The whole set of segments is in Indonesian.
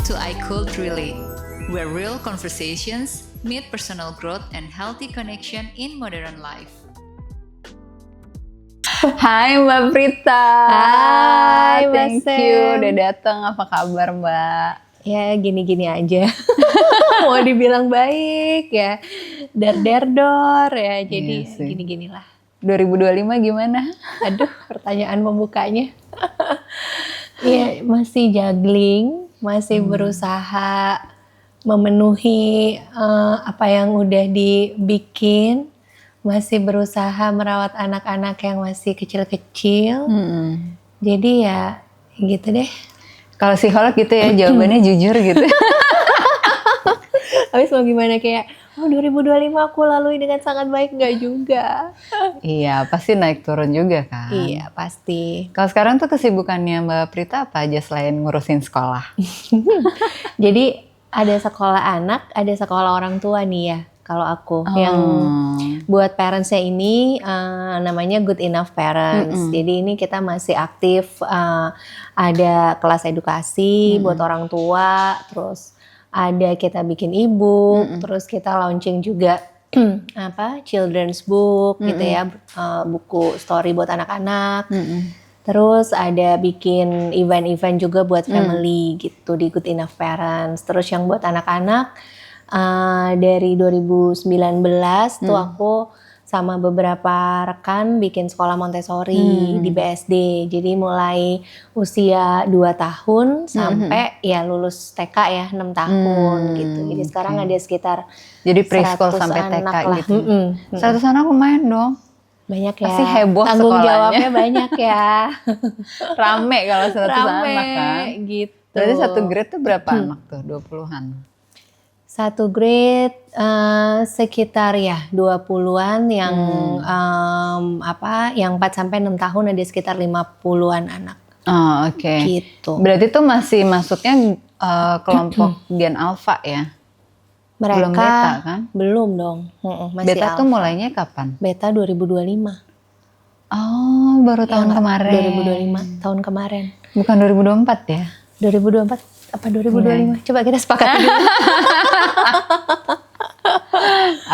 to I Could Relate, where real conversations meet personal growth and healthy connection in modern life. Hai Mbak Prita. Hai Mbak Thank Sam. you udah datang. Apa kabar Mbak? Ya gini-gini aja. Mau dibilang baik ya, dar-der-dor ya. Jadi Iya sih. gini-ginilah. 2025 gimana? Aduh, pertanyaan pembukanya. Ya masih juggling, masih berusaha memenuhi apa yang udah dibikin. Masih berusaha merawat anak-anak yang masih kecil-kecil. Jadi ya gitu deh. Kalau psikolog gitu ya jawabannya jujur gitu. Habis mau gimana kayak, 2025 aku lalui dengan sangat baik, nggak juga. Iya pasti naik turun juga kan. Iya pasti. Kalau sekarang tuh kesibukannya Mbak Prita apa aja selain ngurusin sekolah? Jadi ada sekolah anak, ada sekolah orang tua nih ya. Kalau aku yang buat parentsnya ini namanya Good Enough Parents. Jadi ini kita masih aktif, ada kelas edukasi buat orang tua, terus ada kita bikin e-book, terus kita launching juga children's book gitu ya, buku story buat anak-anak. Terus ada bikin event-event juga buat family gitu di Good Enough Parents. Terus yang buat anak-anak dari 2019 tuh aku sama beberapa rekan bikin sekolah Montessori di BSD. Jadi mulai usia 2 tahun sampai ya lulus TK ya 6 tahun gitu. Jadi sekarang ada sekitar Jadi preschool 100 sampai TK anak lah. gitu. 100 anak lumayan dong. Banyak ya. Pasti heboh Tanggung sekolahnya. jawabnya banyak ya. Rame kalau 100 Rame anak kan. gitu. Berarti satu grade tuh berapa anak tuh? 20-an? Satu grade sekitar ya 20-an yang yang 4 sampai 6 tahun ada sekitar 50-an anak. Oh, oke. Gitu. Berarti tuh masih masuknya kelompok Gen Alpha ya? Mereka Belum beta kan? Belum dong. Masih Beta tuh mulainya kapan? Beta 2025. Oh, baru tahun kemarin. 2025, tahun kemarin. Bukan 2024 ya? 2024 apa 2025? Coba kita sepakati dulu.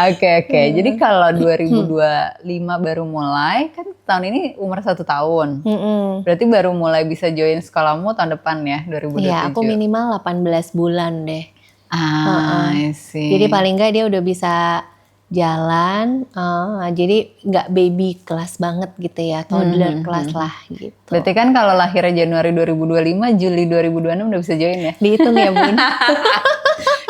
Oke. Jadi kalau 2025 baru mulai, kan tahun ini umur 1 tahun. Berarti baru mulai bisa join sekolahmu tahun depan ya, 2027? Iya, aku minimal 18 bulan deh. I see. Jadi paling nggak dia udah bisa jalan, jadi nggak baby kelas banget gitu ya, toddler kelas lah gitu. Berarti kan kalau lahirnya Januari 2025, Juli 2026 udah bisa join ya? Dihitung ya Bun.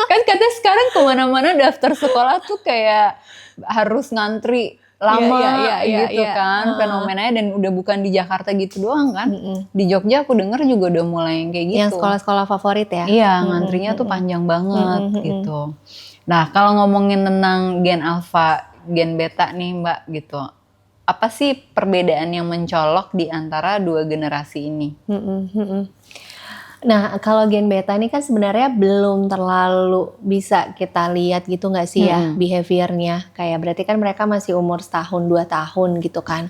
Kan katanya sekarang kemana-mana daftar sekolah tuh kayak harus ngantri lama gitu kan fenomenanya, dan udah bukan di Jakarta gitu doang kan. Di Jogja aku denger juga udah mulai yang kayak gitu. Yang sekolah-sekolah favorit ya? Iya, ngantrinya tuh panjang banget gitu. Nah, kalau ngomongin tentang Gen Alpha, Gen Beta nih Mbak gitu, apa sih perbedaan yang mencolok di antara dua generasi ini? Nah, kalau Gen Beta ini kan sebenarnya belum terlalu bisa kita lihat gitu nggak sih ya behaviornya. Kayak berarti kan mereka masih umur 1-2 tahun gitu kan.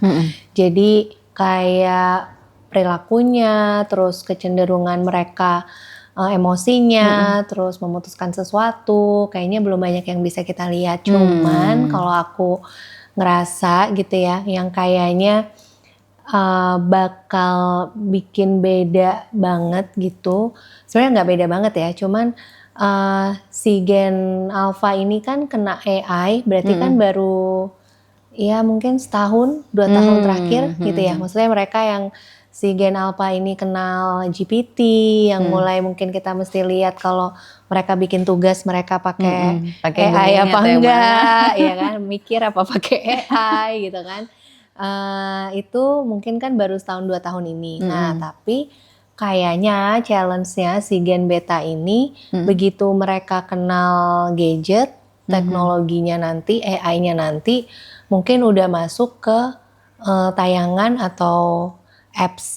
Jadi kayak perilakunya, terus kecenderungan mereka, emosinya, terus memutuskan sesuatu, kayaknya belum banyak yang bisa kita lihat. Cuman kalau aku ngerasa gitu ya, yang kayaknya bakal bikin beda banget gitu. Sebenarnya nggak beda banget ya, cuman si Gen Alpha ini kan kena AI, berarti kan baru ya mungkin 1-2 tahun terakhir gitu ya. Maksudnya mereka yang si Gen Alpha ini kenal GPT, yang mulai mungkin kita mesti lihat kalau mereka bikin tugas mereka pakai AI apa enggak, ya kan, mikir apa pakai AI gitu kan. Itu mungkin kan baru 1-2 tahun ini. Nah, tapi kayaknya challenge-nya si Gen Beta ini begitu mereka kenal gadget, teknologinya nanti, AI-nya nanti mungkin udah masuk ke tayangan atau apps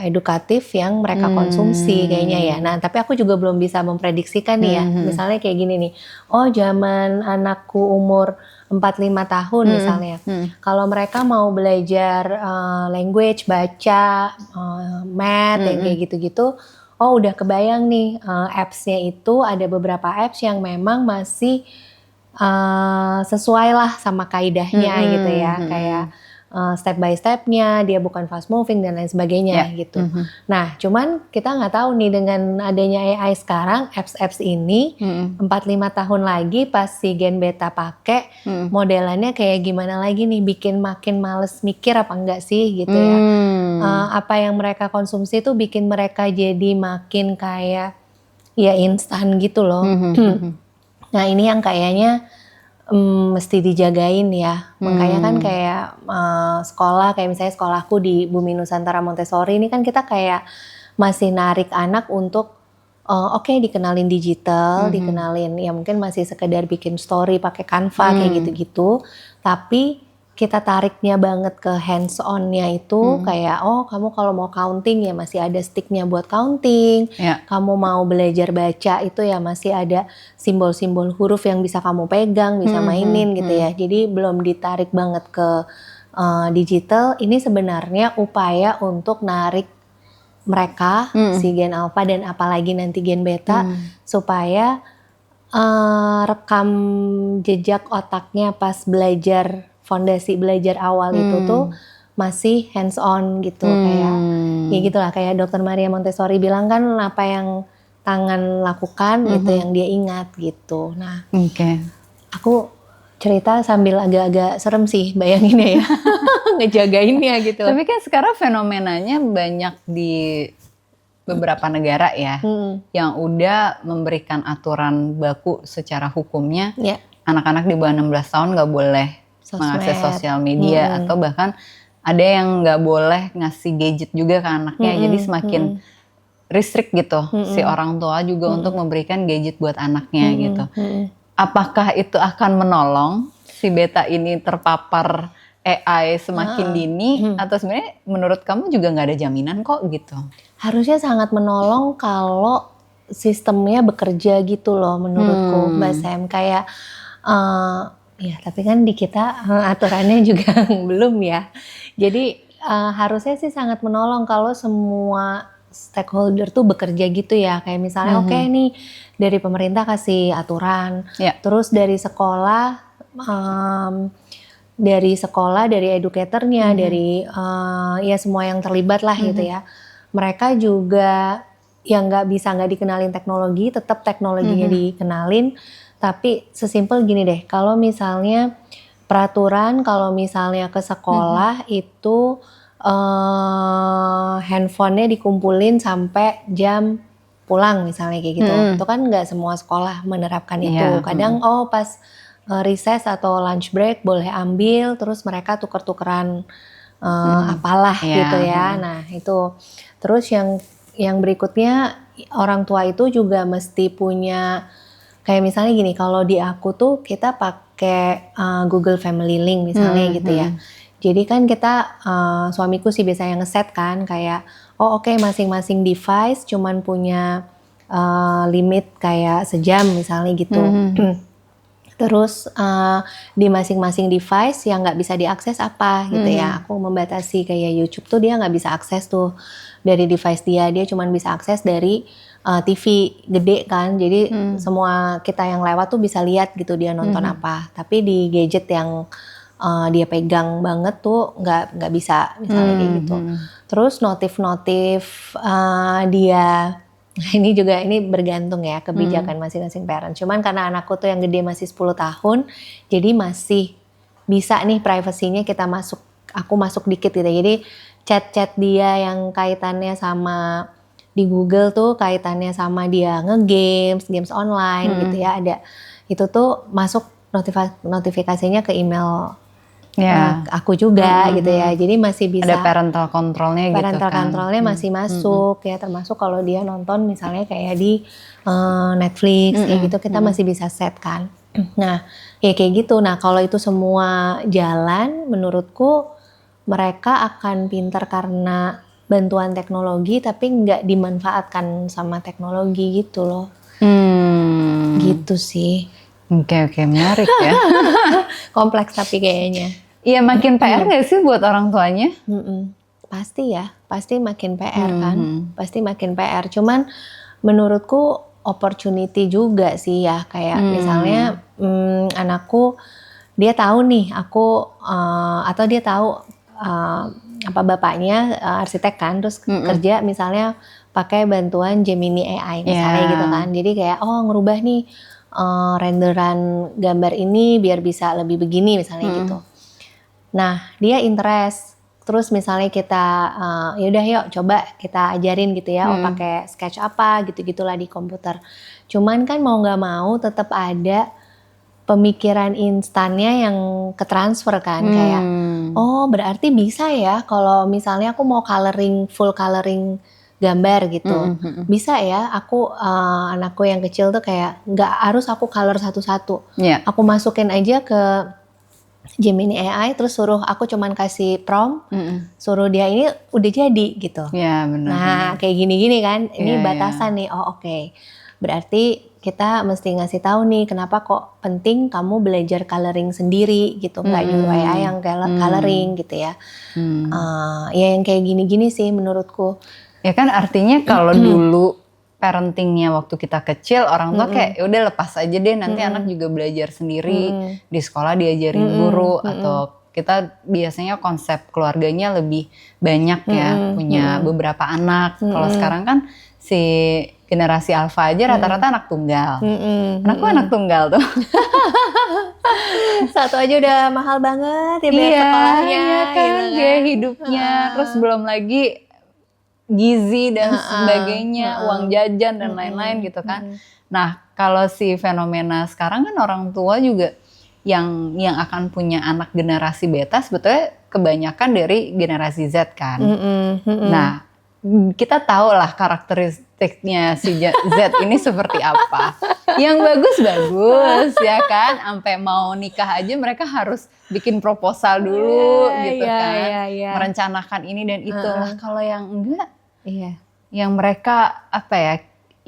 edukatif yang mereka konsumsi kayaknya ya. Nah, tapi aku juga belum bisa memprediksikan nih ya. Misalnya kayak gini nih. Oh, zaman anakku umur 4-5 tahun misalnya. Kalau mereka mau belajar language, baca, math, yang kayak gitu-gitu, oh udah kebayang nih apps-nya itu ada beberapa apps yang memang masih sesuai lah sama kaidahnya gitu ya, kayak step by stepnya, dia bukan fast moving dan lain sebagainya gitu. Nah, cuman kita nggak tahu nih dengan adanya AI sekarang, apps-apps ini 4-5 tahun lagi pas si Gen Beta pakai, modelannya kayak gimana lagi nih, bikin makin males mikir apa enggak sih gitu ya. Apa yang mereka konsumsi tuh bikin mereka jadi makin kayak ya instan gitu loh. Nah ini yang kayaknya mesti dijagain ya. Makanya kan kayak sekolah, kayak misalnya sekolahku di Bumi Nusantara Montessori ini kan kita kayak masih narik anak untuk oke, dikenalin digital, dikenalin ya mungkin masih sekedar bikin story pakai Canva kayak gitu-gitu. Tapi kita tariknya banget ke hands on-nya itu kayak oh kamu kalau mau counting ya masih ada sticknya buat counting. Kamu mau belajar baca itu ya masih ada simbol-simbol huruf yang bisa kamu pegang, bisa mainin gitu ya. Jadi belum ditarik banget ke digital. Ini sebenarnya upaya untuk narik mereka si Gen Alpha dan apalagi nanti Gen Beta supaya rekam jejak otaknya pas belajar fondasi belajar awal itu tuh masih hands on gitu kayak ya gitulah kayak Dr. Maria Montessori bilang kan apa yang tangan lakukan itu yang dia ingat gitu. Nah, aku cerita sambil agak-agak serem sih bayanginnya ya ngejagainnya gitu. Tapi kan sekarang fenomenanya banyak di beberapa negara ya yang udah memberikan aturan baku secara hukumnya anak-anak di bawah 16 tahun nggak boleh mengakses sosial media atau bahkan ada yang nggak boleh ngasih gadget juga ke anaknya. Jadi semakin restrict gitu si orang tua juga untuk memberikan gadget buat anaknya gitu. Apakah itu akan menolong si Beta ini terpapar AI semakin dini atau sebenarnya menurut kamu juga nggak ada jaminan kok gitu? Harusnya sangat menolong kalau sistemnya bekerja gitu loh menurutku Mbak Sam. Kayak ya tapi kan di kita aturannya juga belum ya. Jadi harusnya sih sangat menolong kalau semua stakeholder tuh bekerja gitu ya. Kayak misalnya oke nih dari pemerintah kasih aturan, terus dari sekolah, dari educatornya, dari ya semua yang terlibat lah gitu ya. Mereka juga yang nggak dikenalin teknologi, tetap teknologinya dikenalin. Tapi sesimpel gini deh, kalau misalnya peraturan, kalau misalnya ke sekolah itu handphonenya dikumpulin sampai jam pulang misalnya kayak gitu. Itu kan nggak semua sekolah menerapkan itu. Kadang pas recess atau lunch break boleh ambil, terus mereka tuker-tukeran apalah gitu ya. Nah itu. Terus yang berikutnya orang tua itu juga mesti punya kayak misalnya gini, kalau di aku tuh kita pakai Google Family Link misalnya gitu ya. Jadi kan kita, suamiku sih biasanya ngeset kan kayak, oh oke, masing-masing device cuman punya limit kayak sejam misalnya gitu. Terus di masing-masing device yang nggak bisa diakses apa gitu ya. Aku membatasi kayak YouTube tuh dia nggak bisa akses tuh dari device dia cuman bisa akses dari TV gede kan, jadi semua kita yang lewat tuh bisa lihat gitu dia nonton apa. Tapi di gadget yang dia pegang banget tuh nggak bisa misalnya kayak gitu. Terus notif dia, ini bergantung ya kebijakan masing-masing parent. Cuman karena anakku tuh yang gede masih 10 tahun, jadi masih bisa nih privasinya aku masuk dikit gitu. Jadi chat-chat dia yang kaitannya sama di Google tuh kaitannya sama dia games online gitu ya, ada itu tuh masuk notifikasinya ke email aku juga gitu ya. Jadi masih bisa ada parental controlnya gitu kan. Parental controlnya masih masuk ya, termasuk kalau dia nonton misalnya kayak di Netflix kayak gitu kita masih bisa set kan. Nah ya kayak gitu. Nah kalau itu semua jalan menurutku mereka akan pintar karena bantuan teknologi tapi nggak dimanfaatkan sama teknologi gitu loh. Gitu sih. Oke, menarik ya. Kompleks tapi kayaknya. Iya makin PR nggak sih buat orang tuanya? pasti makin PR kan, pasti makin PR. Cuman menurutku opportunity juga sih ya, kayak misalnya anakku dia tahu nih aku atau dia tahu apa bapaknya arsitek kan, terus kerja misalnya pakai bantuan Gemini AI misalnya gitu kan. Jadi kayak ngerubah nih renderan gambar ini biar bisa lebih begini misalnya gitu. Nah, dia interest. Terus misalnya kita yaudah yuk coba kita ajarin gitu ya, pakai sketch apa gitu-gitulah di komputer. Cuman kan mau nggak mau tetap ada pemikiran instannya yang ketransfer kan, kayak berarti bisa ya kalau misalnya aku mau full coloring gambar gitu, bisa ya aku anakku yang kecil tuh kayak nggak harus aku color satu-satu, aku masukin aja ke Gemini AI terus suruh aku cuman kasih prompt, suruh dia ini udah jadi gitu. Benar. Nah kayak gini-gini kan, ini batasan nih. Oke. Berarti kita mesti ngasih tahu nih kenapa kok penting kamu belajar coloring sendiri gitu, nggak nyuruh AI yang coloring gitu ya. Ya yang kayak gini-gini sih menurutku. Ya kan artinya kalau dulu parentingnya waktu kita kecil orang tua kayak udah lepas aja deh nanti anak juga belajar sendiri di sekolah diajarin guru atau kita biasanya konsep keluarganya lebih banyak ya punya beberapa anak. Kalau sekarang kan si generasi alfa aja rata-rata anak tunggal. Anakku anak tunggal tuh. Satu aja udah mahal banget ya biaya sekolahnya. Iya kan, gitu kan. biaya hidupnya. Terus belum lagi gizi dan sebagainya, uang jajan dan lain-lain gitu kan. Nah, kalau si fenomena sekarang kan orang tua juga yang akan punya anak generasi beta sebetulnya kebanyakan dari generasi Z kan. Nah, kita tahu lah karakteristiknya si Z ini seperti apa. Yang bagus-bagus ya kan, sampai mau nikah aja mereka harus bikin proposal dulu gitu kan. Merencanakan ini dan itu. Lah kalau yang enggak, yang mereka apa ya,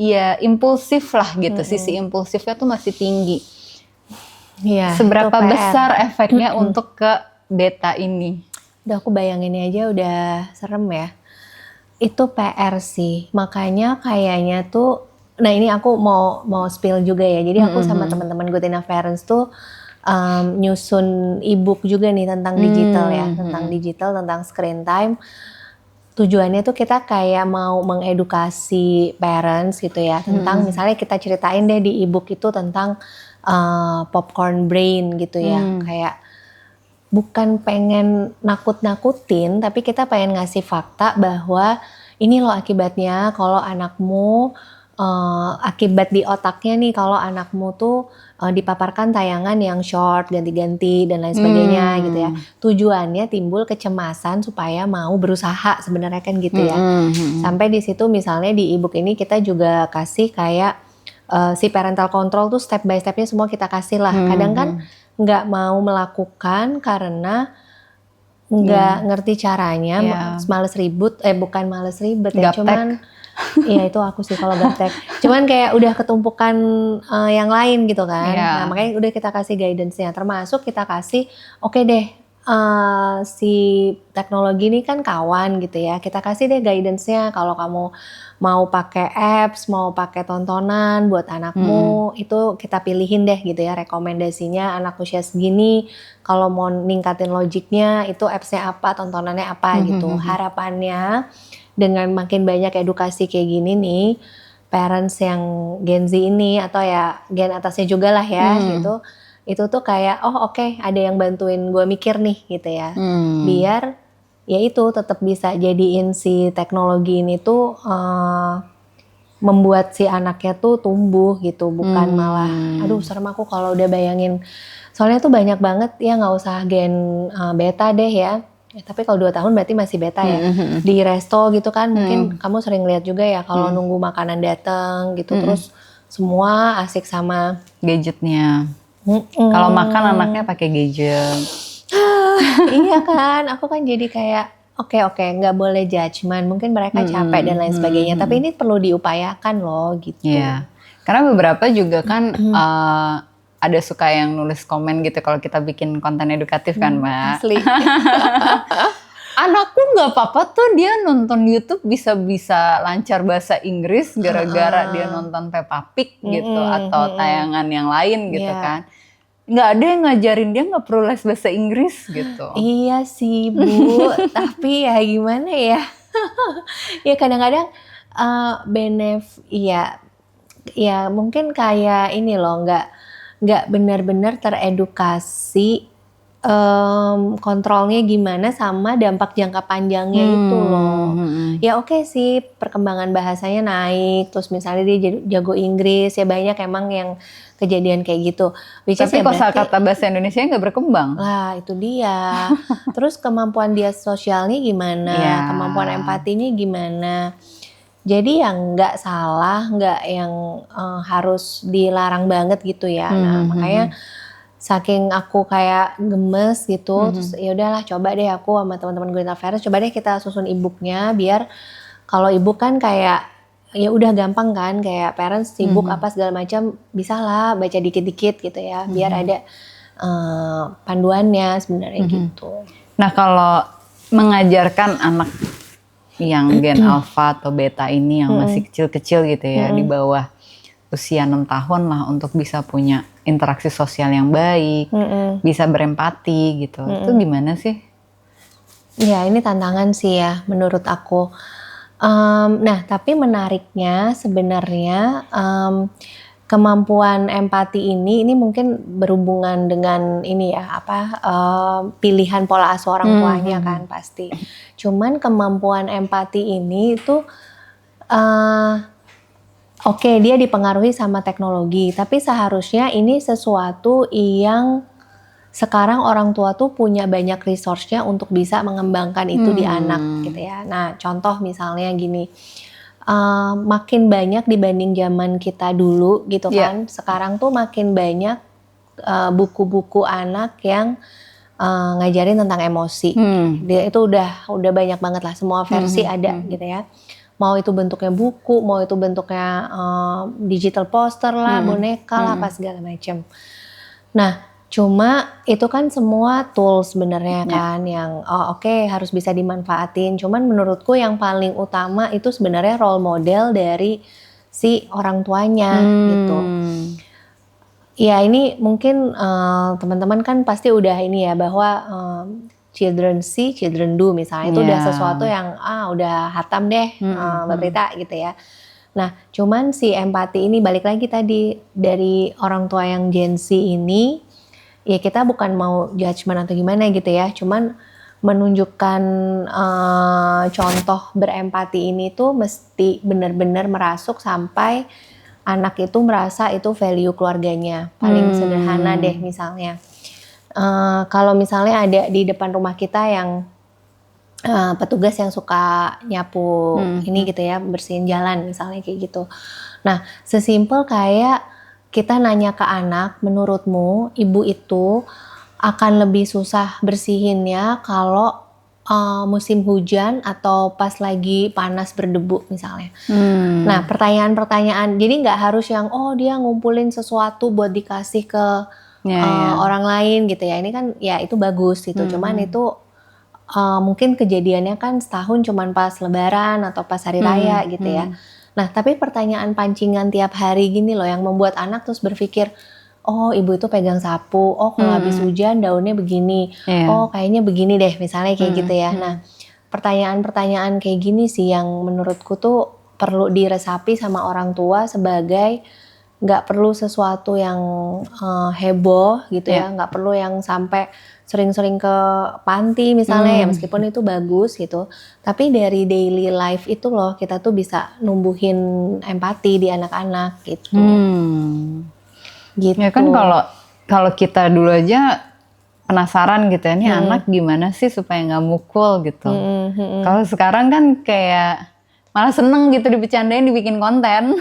ya impulsif lah gitu. Sisi impulsifnya tuh masih tinggi. Seberapa besar efeknya untuk ke beta ini? Udah aku bayanginnya aja udah serem ya. Itu PR sih, makanya kayaknya tuh, nah ini aku mau spill juga ya. Jadi aku sama teman-teman Good Enough Parents tuh nyusun ebook juga nih tentang digital ya, tentang digital, tentang screen time. Tujuannya tuh kita kayak mau mengedukasi parents gitu ya, tentang misalnya kita ceritain deh di ebook itu tentang popcorn brain gitu ya, kayak bukan pengen nakut-nakutin, tapi kita pengen ngasih fakta bahwa ini loh akibatnya kalau anakmu, akibat di otaknya nih kalau anakmu tuh dipaparkan tayangan yang short, ganti-ganti dan lain sebagainya gitu ya. Tujuannya timbul kecemasan supaya mau berusaha sebenarnya kan gitu ya. Sampai di situ misalnya di ebook ini kita juga kasih kayak si parental control tuh step by stepnya semua kita kasih lah. Kadang kan nggak mau melakukan karena nggak ngerti caranya, males ribut, bukan males ribet ya, cuman iya itu aku sih kalau gaptek, cuman kayak udah ketumpukan yang lain gitu kan. Nah makanya udah kita kasih guidance-nya, termasuk kita kasih oke deh si teknologi ini kan kawan gitu ya, kita kasih deh guidance-nya kalau kamu mau pakai apps, mau pakai tontonan buat anakmu, itu kita pilihin deh gitu ya rekomendasinya anak usia segini, kalau mau ningkatin logiknya itu appsnya apa, tontonannya apa gitu. Harapannya dengan makin banyak edukasi kayak gini nih, parents yang Gen Z ini atau ya gen atasnya juga lah ya gitu, itu tuh kayak oke, ada yang bantuin gue mikir nih gitu ya, biar ya itu tetap bisa jadiin si teknologi ini tuh membuat si anaknya tuh tumbuh gitu, bukan malah aduh serem aku kalau udah bayangin, soalnya tuh banyak banget ya, nggak usah gen beta deh ya, tapi kalau 2 tahun berarti masih beta ya. Di resto gitu kan mungkin kamu sering lihat juga ya kalau nunggu makanan datang gitu, terus semua asik sama gadgetnya. Kalau makan anaknya pakai gadget. Iya kan, aku kan jadi kayak oke, nggak boleh judgement, mungkin mereka capek dan lain sebagainya, tapi ini perlu diupayakan loh gitu. Iya, karena beberapa juga kan ada suka yang nulis komen gitu kalau kita bikin konten edukatif kan Mbak. Asli. Anakku nggak apa-apa tuh dia nonton YouTube bisa lancar bahasa Inggris gara-gara dia nonton Peppa Pig gitu atau tayangan yang lain gitu Iya. kan. Nggak ada yang ngajarin dia nggak perlu les bahasa Inggris gitu. Iya sih Bu, tapi ya gimana ya? Ya kadang-kadang ya mungkin kayak ini loh, nggak benar-benar teredukasi kontrolnya gimana sama dampak jangka panjangnya itu loh. Ya oke sih perkembangan bahasanya naik, terus misalnya dia jago Inggris, ya banyak emang yang kejadian kayak gitu. Tapi kosakata bahasa Indonesia nggak berkembang. Lah itu dia. Terus kemampuan dia sosialnya gimana, Ya. kemampuan empatinya gimana. Jadi yang nggak salah, nggak yang harus dilarang banget gitu ya. Nah makanya saking aku kayak gemes gitu, terus ya udahlah coba deh aku sama teman-teman Green Affairs, coba deh kita susun e-booknya biar kalau e-book kan kayak ya udah gampang kan, kayak parents sibuk apa segala macam, bisa lah baca dikit-dikit gitu ya, biar ada panduannya sebenarnya gitu. Nah kalau mengajarkan anak yang gen alpha atau beta ini yang masih kecil-kecil gitu ya, di bawah usia 6 tahun lah untuk bisa punya interaksi sosial yang baik, bisa berempati gitu. Itu gimana sih? Ya ini tantangan sih ya menurut aku. Nah tapi menariknya sebenarnya kemampuan empati ini mungkin berhubungan dengan ini ya pilihan pola asuh orang tuanya kan pasti. Cuman kemampuan empati ini itu oke, dia dipengaruhi sama teknologi, tapi seharusnya ini sesuatu yang sekarang orang tua tuh punya banyak resource-nya untuk bisa mengembangkan itu di anak gitu ya. Nah contoh misalnya gini, makin banyak dibanding zaman kita dulu gitu kan, sekarang tuh makin banyak buku-buku anak yang ngajarin tentang emosi. Dia itu udah banyak banget lah, semua versi ada gitu ya. Mau itu bentuknya buku, mau itu bentuknya digital poster lah, boneka lah, apa segala macam. Nah, cuma itu kan semua tools sebenarnya kan yang oke, harus bisa dimanfaatin. Cuman menurutku yang paling utama itu sebenarnya role model dari si orang tuanya gitu. Ya ini mungkin teman-teman kan pasti udah ini ya bahwa children see, children do misalnya itu udah sesuatu yang udah hatam deh Mbak Prita gitu ya. Nah cuman si empati ini balik lagi tadi dari orang tua yang Gen Z ini, ya kita bukan mau judgement atau gimana gitu ya, cuman menunjukkan contoh berempati ini tuh mesti benar-benar merasuk sampai anak itu merasa itu value keluarganya. Paling sederhana deh misalnya. Kalau misalnya ada di depan rumah kita yang petugas yang suka nyapu ini gitu ya, bersihin jalan misalnya kayak gitu. Nah, sesimpel kayak kita nanya ke anak, menurutmu ibu itu akan lebih susah bersihinnya kalau musim hujan atau pas lagi panas berdebu misalnya. Nah, pertanyaan-pertanyaan, jadi nggak harus yang dia ngumpulin sesuatu buat dikasih ke orang lain gitu ya. Ini kan ya itu bagus gitu. Cuman itu mungkin kejadiannya kan setahun cuman pas lebaran atau pas hari raya gitu ya. Nah, tapi pertanyaan pancingan tiap hari gini loh yang membuat anak terus berpikir, oh ibu itu pegang sapu, oh kalau habis hujan daunnya begini, oh kayaknya begini deh misalnya kayak gitu ya. Nah, pertanyaan-pertanyaan kayak gini sih yang menurutku tuh perlu diresapi sama orang tua sebagai nggak perlu sesuatu yang heboh gitu ya, nggak perlu yang sampai sering-sering ke panti misalnya ya meskipun itu bagus gitu, tapi dari daily life itu loh kita tuh bisa numbuhin empati di anak-anak gitu. Gitu. Ya kan kalau kita dulu aja penasaran gitu ya, ini anak gimana sih supaya nggak mukul gitu. Kalau sekarang kan kayak malah seneng gitu dibecandain, dibikin konten.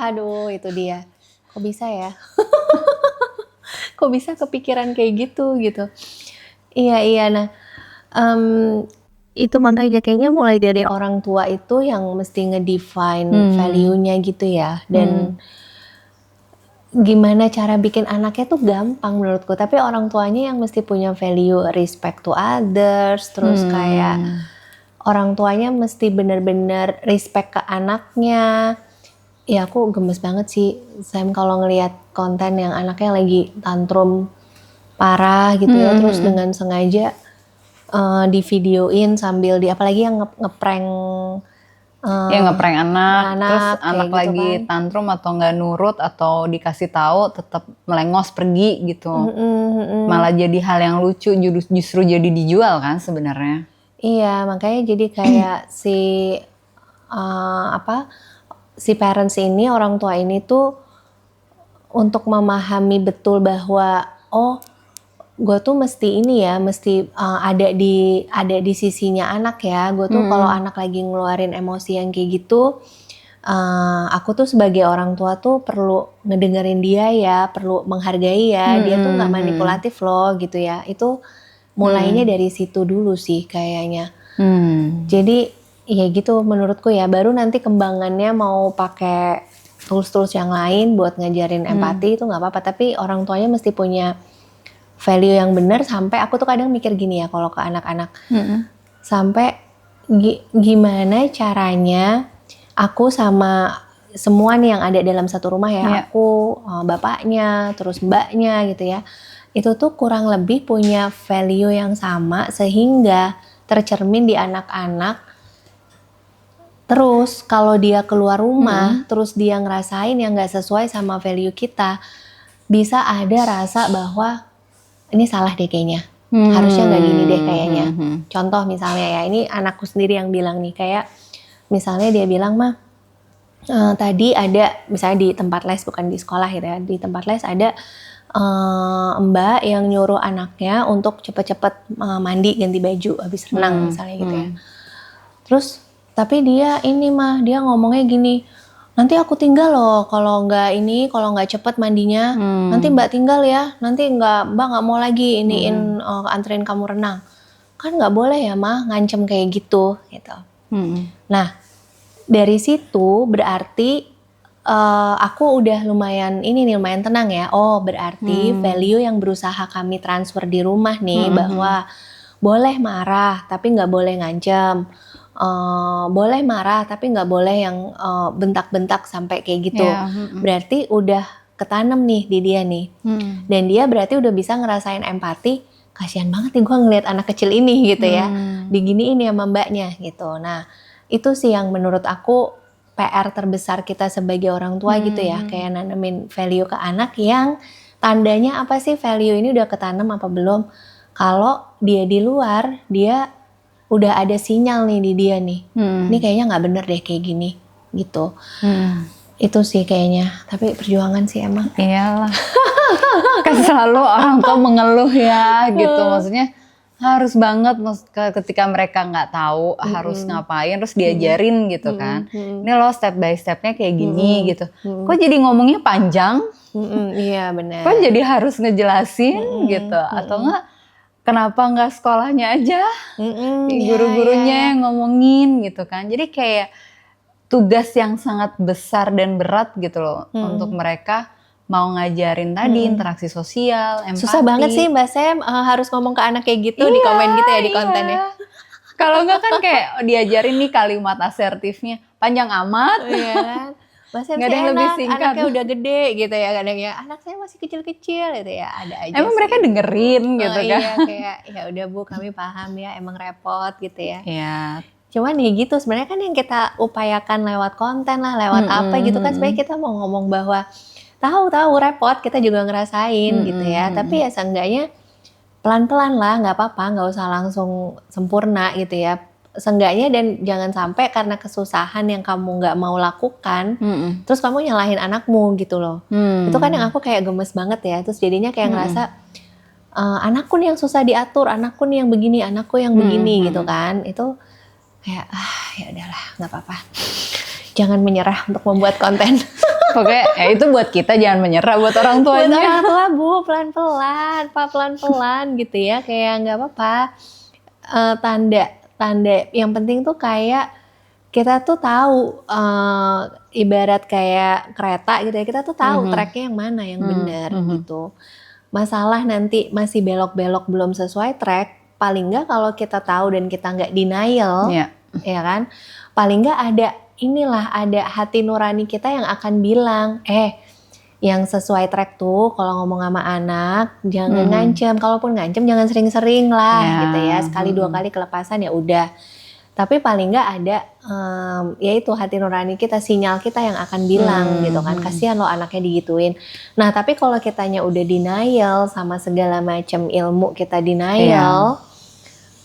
Aduh itu dia. Kok bisa ya? Kok bisa kepikiran kayak gitu. Iya. Nah itu makanya kayaknya mulai dari orang tua itu yang mesti ngedefine value-nya gitu ya. Dan gimana cara bikin anaknya tuh gampang menurutku, tapi orang tuanya yang mesti punya value respect to others, terus kayak orang tuanya mesti bener-bener respect ke anaknya. Ya aku gemes banget sih Sam kalau ngelihat konten yang anaknya lagi tantrum parah gitu ya, terus dengan sengaja di videoin sambil apalagi yang ngeprank ngeprank anak, terus kayak anak gitu lagi kan. tantrum atau nggak nurut atau dikasih tahu tetap melengos pergi gitu. Malah jadi hal yang lucu, justru jadi dijual kan sebenarnya. Iya, makanya jadi kayak si parents ini, orang tua ini tuh untuk memahami betul bahwa gue tuh mesti ada di sisinya anak ya. Gue tuh kalau anak lagi ngeluarin emosi yang kayak gitu, aku tuh sebagai orang tua tuh perlu ngedengerin dia ya, perlu menghargai ya. Dia tuh nggak manipulatif loh gitu ya. Itu mulainya dari situ dulu sih kayaknya. Jadi ya gitu menurutku ya. Baru nanti kembangannya mau pakai tools-tools yang lain buat ngajarin empati itu nggak apa-apa. Tapi orang tuanya mesti punya value yang benar. Sampai aku tuh kadang mikir gini ya kalau ke anak-anak, sampai gimana caranya aku sama semua nih yang ada dalam satu rumah ya, aku bapaknya terus mbaknya gitu ya, itu tuh kurang lebih punya value yang sama sehingga tercermin di anak-anak. Terus kalau dia keluar rumah terus dia ngerasain yang nggak sesuai sama value kita, bisa ada rasa bahwa ini salah deh kayaknya, harusnya nggak gini deh kayaknya. Contoh misalnya ya, ini anakku sendiri yang bilang nih, kayak misalnya dia bilang, "Mah, tadi ada," misalnya di tempat les, bukan di sekolah gitu ya, di tempat les ada mbak yang nyuruh anaknya untuk cepet-cepet mandi ganti baju habis renang misalnya gitu ya. Terus tapi dia ngomongnya gini, "Nanti aku tinggal loh kalau nggak cepet mandinya, nanti mbak tinggal ya, nanti mbak nggak mau lagi anterin kamu renang." Kan nggak boleh ya mah ngancem kayak gitu. Nah dari situ berarti aku udah lumayan tenang ya. Oh berarti value yang berusaha kami transfer di rumah nih, bahwa boleh marah tapi nggak boleh ngancem. Boleh marah tapi nggak boleh yang bentak-bentak sampai kayak gitu. Berarti udah ketanam nih di dia nih. Dan dia berarti udah bisa ngerasain empati. Kasihan banget nih gue ngeliat anak kecil ini gitu ya, diginiin ya sama mbaknya gitu. Nah itu sih yang menurut aku PR terbesar kita sebagai orang tua gitu ya, kayak nanemin value ke anak yang tandanya apa sih value ini udah ketanam apa belum. Kalau dia di luar, dia udah ada sinyal nih di dia nih, ini kayaknya nggak bener deh kayak gini gitu. Itu sih kayaknya, tapi perjuangan sih emang. Iyalah. Kan selalu orang tua mengeluh ya gitu, maksudnya harus banget ketika mereka nggak tahu harus ngapain terus diajarin gitu kan. Ini loh step by stepnya kayak gini gitu. Kok jadi ngomongnya panjang? Iya benar. Kok jadi harus ngejelasin gitu? Atau enggak kenapa nggak sekolahnya aja? Guru-gurunya yang ngomongin gitu kan. Jadi kayak tugas yang sangat besar dan berat gitu loh untuk mereka mau ngajarin tadi interaksi sosial, empati. Susah banget sih Mbak Sam harus ngomong ke anak kayak gitu di komen gitu ya di kontennya. Kalau enggak kan kayak diajarin nih kalimat asertifnya panjang amat. Iya kan. Mbak Sam Nggak ada yang lebih singkat. Anaknya udah gede gitu ya kadang ya. Anak saya masih kecil-kecil gitu ya. Ada aja emang sih. mereka dengerin gitu kan. Iya kayak ya udah Bu kami paham ya emang repot gitu ya. Iya. Cuman ya gitu sebenarnya kan yang kita upayakan lewat konten lah, lewat apa gitu kan sebenarnya kita mau ngomong bahwa tahu repot, kita juga ngerasain gitu ya. Tapi ya seenggaknya pelan-pelan lah, nggak apa-apa, nggak usah langsung sempurna gitu ya. Seenggaknya dan jangan sampai karena kesusahan yang kamu nggak mau lakukan, terus kamu nyalahin anakmu gitu loh. Itu kan yang aku kayak gemes banget ya. Terus jadinya kayak ngerasa anakku nih yang susah diatur, anakku nih yang begini, anakku yang begini gitu kan. Itu kayak ya udahlah, nggak apa-apa. Jangan menyerah untuk membuat konten. Pokoknya ya itu buat kita, jangan menyerah buat orang tuanya. Buat orang tua Bu, pelan-pelan, Pak, pelan-pelan gitu ya. Kayak nggak apa-apa. Tanda yang penting tuh kayak kita tuh tahu ibarat kayak kereta gitu ya, kita tuh tahu tracknya yang mana yang benar gitu. Masalah nanti masih belok-belok belum sesuai track, paling nggak kalau kita tahu dan kita nggak denial, ya kan, paling nggak ada hati nurani kita yang akan bilang, yang sesuai track tuh kalau ngomong sama anak jangan ngancem, kalaupun ngancem jangan sering-sering lah gitu ya, sekali 2 kali kelepasan ya udah. Tapi paling nggak ada ya itu hati nurani kita, sinyal kita yang akan bilang gitu kan, kasihan lo anaknya digituin. Nah tapi kalau kitanya udah denial sama segala macam ilmu kita denial,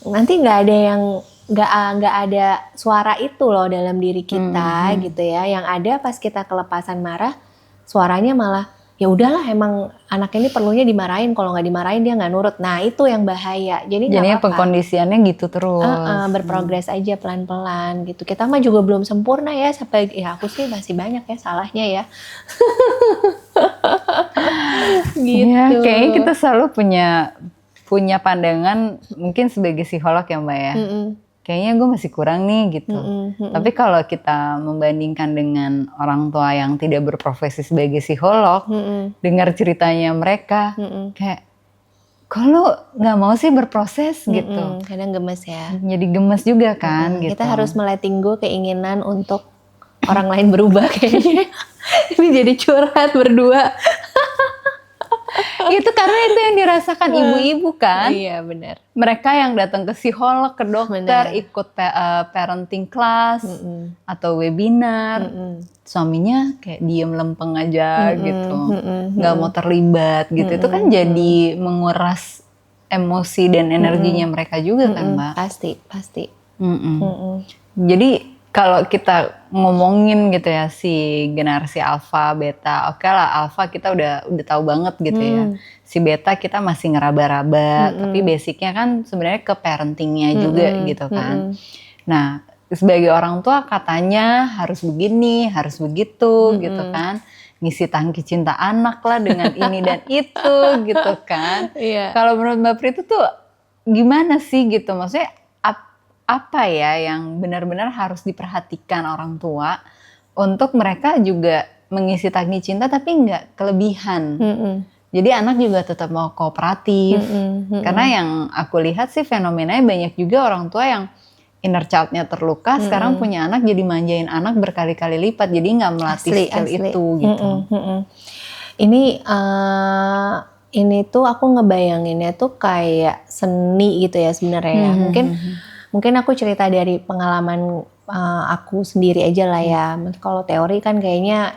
nanti nggak ada yang nggak ada suara itu loh dalam diri kita gitu ya. Yang ada pas kita kelepasan marah, suaranya malah ya udahlah emang anak ini perlunya dimarahin, kalau nggak dimarahin dia nggak nurut. Nah itu yang bahaya. Jadinya pengkondisiannya gitu terus. Berprogres aja pelan-pelan gitu. Kita mah juga belum sempurna ya, sampai ya aku sih masih banyak ya salahnya ya. Gitu. Ya, kayaknya kita selalu punya pandangan mungkin sebagai psikolog ya Mbak ya. Kayaknya gue masih kurang nih gitu. Tapi kalau kita membandingkan dengan orang tua yang tidak berprofesi sebagai psikolog, dengar ceritanya mereka, kayak kalau nggak mau sih berproses gitu. Kadang gemes ya. Jadi gemes juga kan gitu. Kita harus meletting go keinginan untuk orang lain berubah kayaknya. Ini jadi curhat berdua. Itu karena itu yang dirasakan ibu-ibu kan. Iya benar. Mereka yang datang ke psikolog, ke dokter, ikut parenting class atau webinar, suaminya kayak diem lempeng aja gitu, nggak mau terlibat gitu. Itu kan jadi menguras emosi dan energinya mereka juga kan Mbak. Pasti. Jadi kalau kita ngomongin gitu ya si generasi alfa, beta, oke lah alfa kita udah tahu banget gitu ya. Si beta kita masih ngeraba-raba, tapi basicnya kan sebenarnya ke parentingnya juga gitu kan. Nah sebagai orang tua katanya harus begini, harus begitu gitu kan. Ngisi tangki cinta anak lah dengan ini dan itu gitu kan. Kalau menurut Mbak Prita tuh gimana sih gitu, maksudnya apa ya yang benar-benar harus diperhatikan orang tua untuk mereka juga mengisi tangki cinta tapi nggak kelebihan. Jadi anak juga tetap mau kooperatif. Karena yang aku lihat sih fenomenanya banyak juga orang tua yang inner child-nya terluka, sekarang punya anak jadi manjain anak berkali-kali lipat, jadi nggak melatih skill itu gitu. Ini tuh aku ngebayanginnya tuh kayak seni gitu ya sebenarnya. Mungkin aku cerita dari pengalaman aku sendiri aja lah ya. Kalau teori kan kayaknya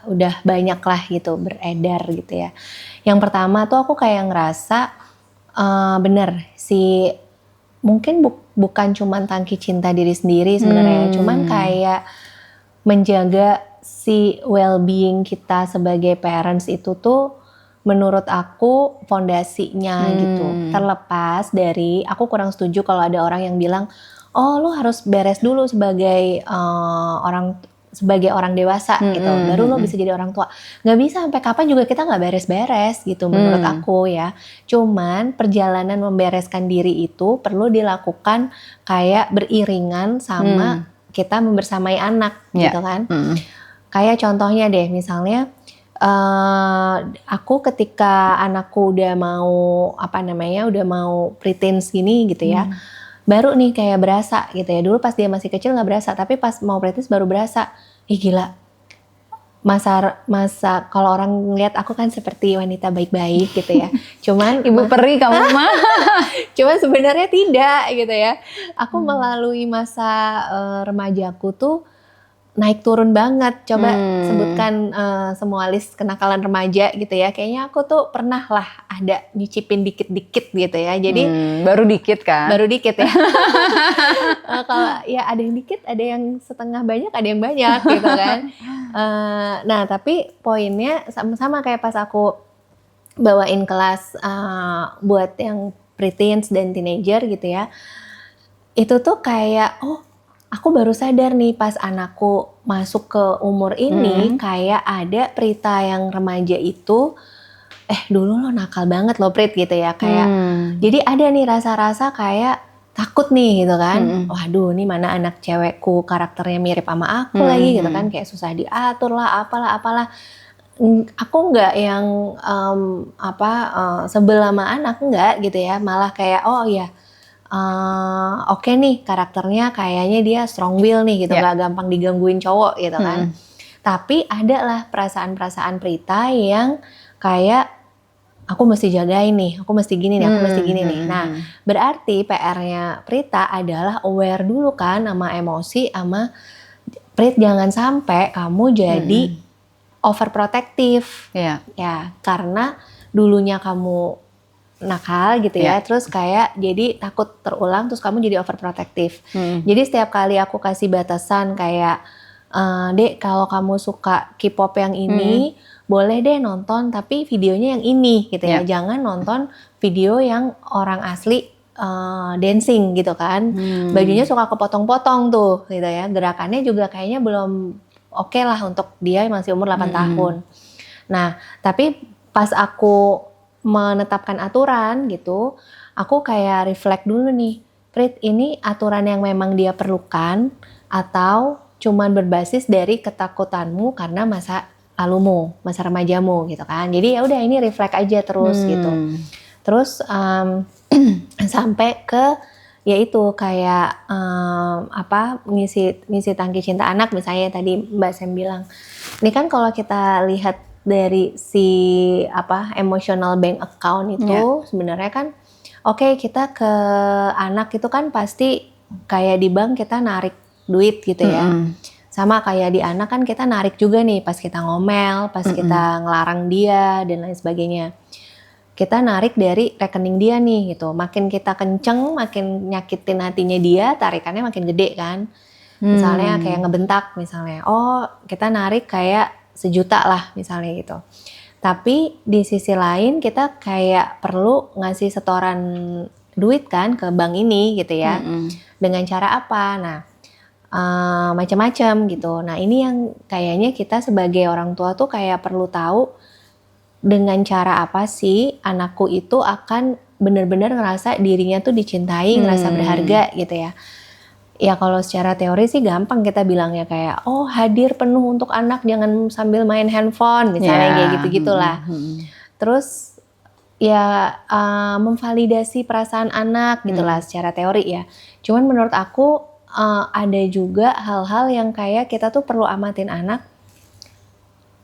udah banyak lah gitu beredar gitu ya. Yang pertama tuh aku kayak ngerasa bener sih, mungkin bukan cuman tangki cinta diri sendiri sebenarnya, cuman kayak menjaga si well-being kita sebagai parents itu tuh menurut aku fondasinya gitu. Terlepas dari, aku kurang setuju kalau ada orang yang bilang, oh lu harus beres dulu sebagai orang dewasa gitu, baru lo bisa jadi orang tua. Nggak bisa, sampai kapan juga kita nggak beres-beres gitu menurut aku ya. Cuman perjalanan membereskan diri itu perlu dilakukan kayak beriringan sama kita membersamai anak gitu kan. Kayak contohnya deh, misalnya aku ketika anakku udah mau udah mau preteens gini gitu ya, baru nih kayak berasa gitu ya. Dulu pas dia masih kecil nggak berasa, tapi pas mau preteens baru berasa. Gila, masa kalau orang ngeliat aku kan seperti wanita baik-baik gitu ya. Cuman ibu peri kamu mah. Cuman sebenarnya tidak gitu ya. Aku melalui masa remajaku tuh naik turun banget. Coba sebutkan semua list kenakalan remaja gitu ya. Kayaknya aku tuh pernah lah ada nyicipin dikit-dikit gitu ya. Jadi baru dikit kan? Baru dikit ya. Kalau ya ada yang dikit, ada yang setengah banyak, ada yang banyak gitu kan. Nah tapi poinnya sama-sama kayak pas aku bawain kelas buat yang preteens dan teenager gitu ya. Itu tuh kayak aku baru sadar nih pas anakku masuk ke umur ini, kayak ada Prita yang remaja itu, dulu lo nakal banget lo Prit gitu ya, kayak jadi ada nih rasa-rasa kayak takut nih gitu kan. Waduh, ini mana anak cewekku karakternya mirip sama aku lagi gitu kan, kayak susah diatur lah, apalah. Aku nggak yang sebel sama anak, nggak gitu ya, malah kayak oh ya oke nih karakternya kayaknya dia strong will nih gitu, nggak gampang digangguin cowok gitu kan. Tapi ada lah perasaan-perasaan Prita yang kayak aku mesti jagain nih, aku mesti gini nih, aku mesti gini nih. Nah, berarti PR-nya Prita adalah aware dulu kan sama emosi, sama Prit jangan sampai kamu jadi overprotective. Iya. Ya, karena dulunya kamu nakal gitu ya, terus kayak jadi takut terulang, terus kamu jadi overprotective. Jadi setiap kali aku kasih batasan kayak, Dek kalau kamu suka K-pop yang ini, boleh deh nonton tapi videonya yang ini gitu ya, jangan nonton video yang orang asli dancing gitu kan. Bajunya suka kepotong-potong tuh gitu ya, gerakannya juga kayaknya belum oke lah untuk dia masih umur 8 tahun. Nah, tapi pas aku menetapkan aturan gitu, aku kayak reflect dulu nih, Prit ini aturan yang memang dia perlukan atau cuman berbasis dari ketakutanmu karena masa lalumu, masa remajamu gitu kan. Jadi ya udah ini reflect aja terus gitu. Terus sampai ke yaitu kayak ngisi tangki cinta anak misalnya tadi Mbak Sam bilang. Ini kan kalau kita lihat dari si emotional bank account itu sebenarnya kan oke, kita ke anak itu kan pasti kayak di bank kita narik duit gitu ya. Sama kayak di anak kan kita narik juga nih pas kita ngomel, pas kita ngelarang dia dan lain sebagainya. Kita narik dari rekening dia nih gitu. Makin kita kenceng, makin nyakitin hatinya dia, tarikannya makin gede kan. Misalnya kayak ngebentak misalnya. Oh, kita narik kayak 1 juta lah misalnya gitu. Tapi di sisi lain kita kayak perlu ngasih setoran duit kan ke bank ini gitu ya. Dengan cara apa? Nah, macam-macam gitu. Nah, ini yang kayaknya kita sebagai orang tua tuh kayak perlu tahu dengan cara apa sih anakku itu akan benar-benar ngerasa dirinya tuh dicintai, ngerasa berharga gitu ya. Ya kalau secara teori sih gampang kita bilangnya kayak oh hadir penuh untuk anak, jangan sambil main handphone misalnya kayak gitu-gitulah. Terus ya memvalidasi perasaan anak gitulah secara teori ya. Cuman menurut aku ada juga hal-hal yang kayak kita tuh perlu amatin anak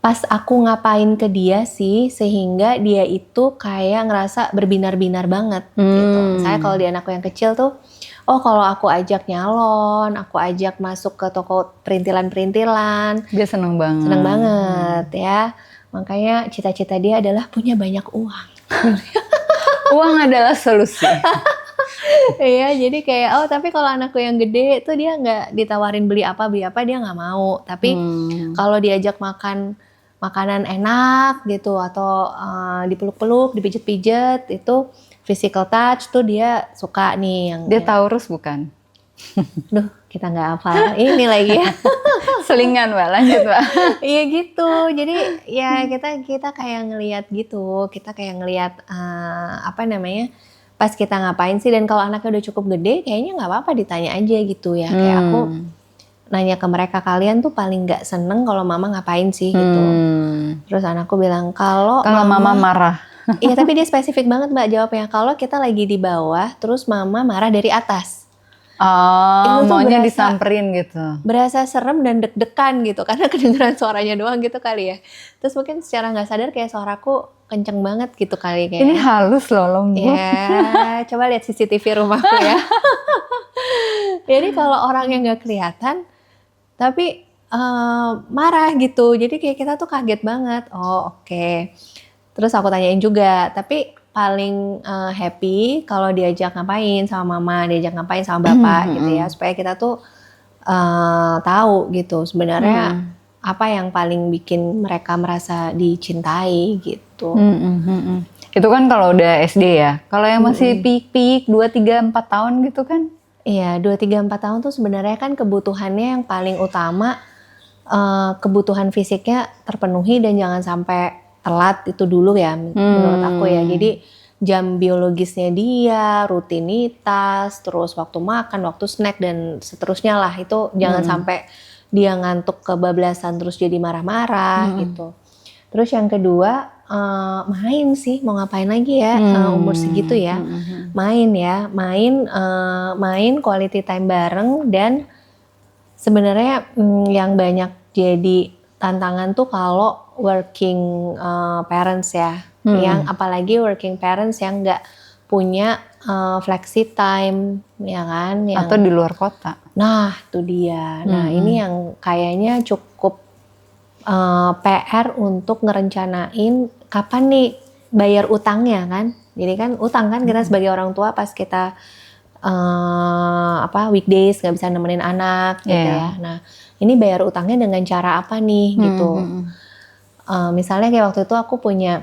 pas aku ngapain ke dia sih sehingga dia itu kayak ngerasa berbinar-binar banget gitu. Misalnya kalau di anakku yang kecil tuh oh kalau aku ajak nyalon, aku ajak masuk ke toko perintilan-perintilan, dia seneng banget. Seneng banget ya. Makanya cita-cita dia adalah punya banyak uang. Uang adalah solusi. Iya, jadi kayak oh tapi kalau anakku yang gede tuh dia nggak ditawarin beli apa dia nggak mau. Tapi kalau diajak makan makanan enak gitu atau dipeluk-peluk, dipijet-pijet itu physical touch tuh dia suka nih yang dia Taurus bukan? Duh, kita nggak hafal ini lagi ya. Selingan Mbak, lanjut Mbak. Iya gitu, jadi ya kita kayak ngelihat gitu, kita kayak ngelihat pas kita ngapain sih, dan kalau anaknya udah cukup gede kayaknya nggak apa-apa ditanya aja gitu ya. Kayak aku nanya ke mereka, kalian tuh paling nggak seneng kalau mama ngapain sih gitu. Terus anakku bilang kalau mama marah. Iya tapi dia spesifik banget Mbak jawabnya, kalau kita lagi di bawah terus mama marah dari atas. Oh, maunya disamperin gitu. Berasa serem dan deg-degan gitu karena kedengeran suaranya doang gitu kali ya. Terus mungkin secara nggak sadar kayak suaraku kenceng banget gitu kali kayak. Ini halus loh lembut. Ya, coba lihat CCTV rumahku ya. Jadi kalau orangnya nggak kelihatan tapi marah gitu. Jadi kayak kita tuh kaget banget. Oh oke. Terus aku tanyain juga, tapi paling happy kalau diajak ngapain sama mama, diajak ngapain sama bapak gitu ya, supaya kita tuh tahu gitu sebenarnya apa yang paling bikin mereka merasa dicintai gitu. Itu kan kalau udah SD ya. Kalau yang masih peak 2, 3, 4 tahun gitu kan? Iya, 2, 3, 4 tahun tuh sebenarnya kan kebutuhannya yang paling utama, kebutuhan fisiknya terpenuhi dan jangan sampai telat itu dulu ya menurut aku ya. Jadi jam biologisnya dia, rutinitas, terus waktu makan, waktu snack dan seterusnya lah. Itu jangan sampai dia ngantuk kebablasan terus jadi marah-marah gitu. Terus yang kedua main sih, mau ngapain lagi ya umur segitu ya. Main quality time bareng. Dan sebenarnya yang banyak jadi tantangan tuh kalau working parents ya. Yang apalagi working parents yang nggak punya flexi time ya kan. Atau di luar kota. Nah itu dia. Nah ini yang kayaknya cukup PR untuk ngerencanain kapan nih bayar utangnya kan. Jadi kan utang kan kita sebagai orang tua pas kita weekdays nggak bisa nemenin anak gitu ya. Nah ini bayar utangnya dengan cara apa nih gitu. Misalnya kayak waktu itu aku punya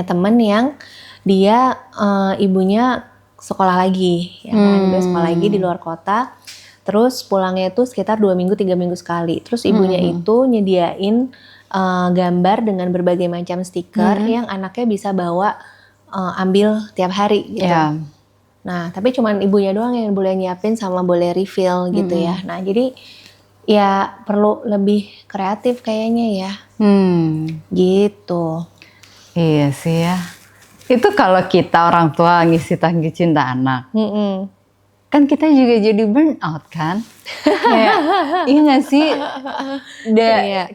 temen yang dia ibunya sekolah lagi ya kan. Dia sekolah lagi di luar kota. Terus pulangnya itu sekitar 2 minggu 3 minggu sekali. Terus ibunya itu nyediain gambar dengan berbagai macam stiker yang anaknya bisa bawa ambil tiap hari gitu. Nah tapi cuman ibunya doang yang boleh nyiapin sama boleh refill gitu ya. Nah jadi ya perlu lebih kreatif kayaknya ya. Gitu. Iya sih ya. Itu kalau kita orang tua ngisi tangki cinta anak. Kan kita juga jadi burn out kan. Kayak, iya gak sih?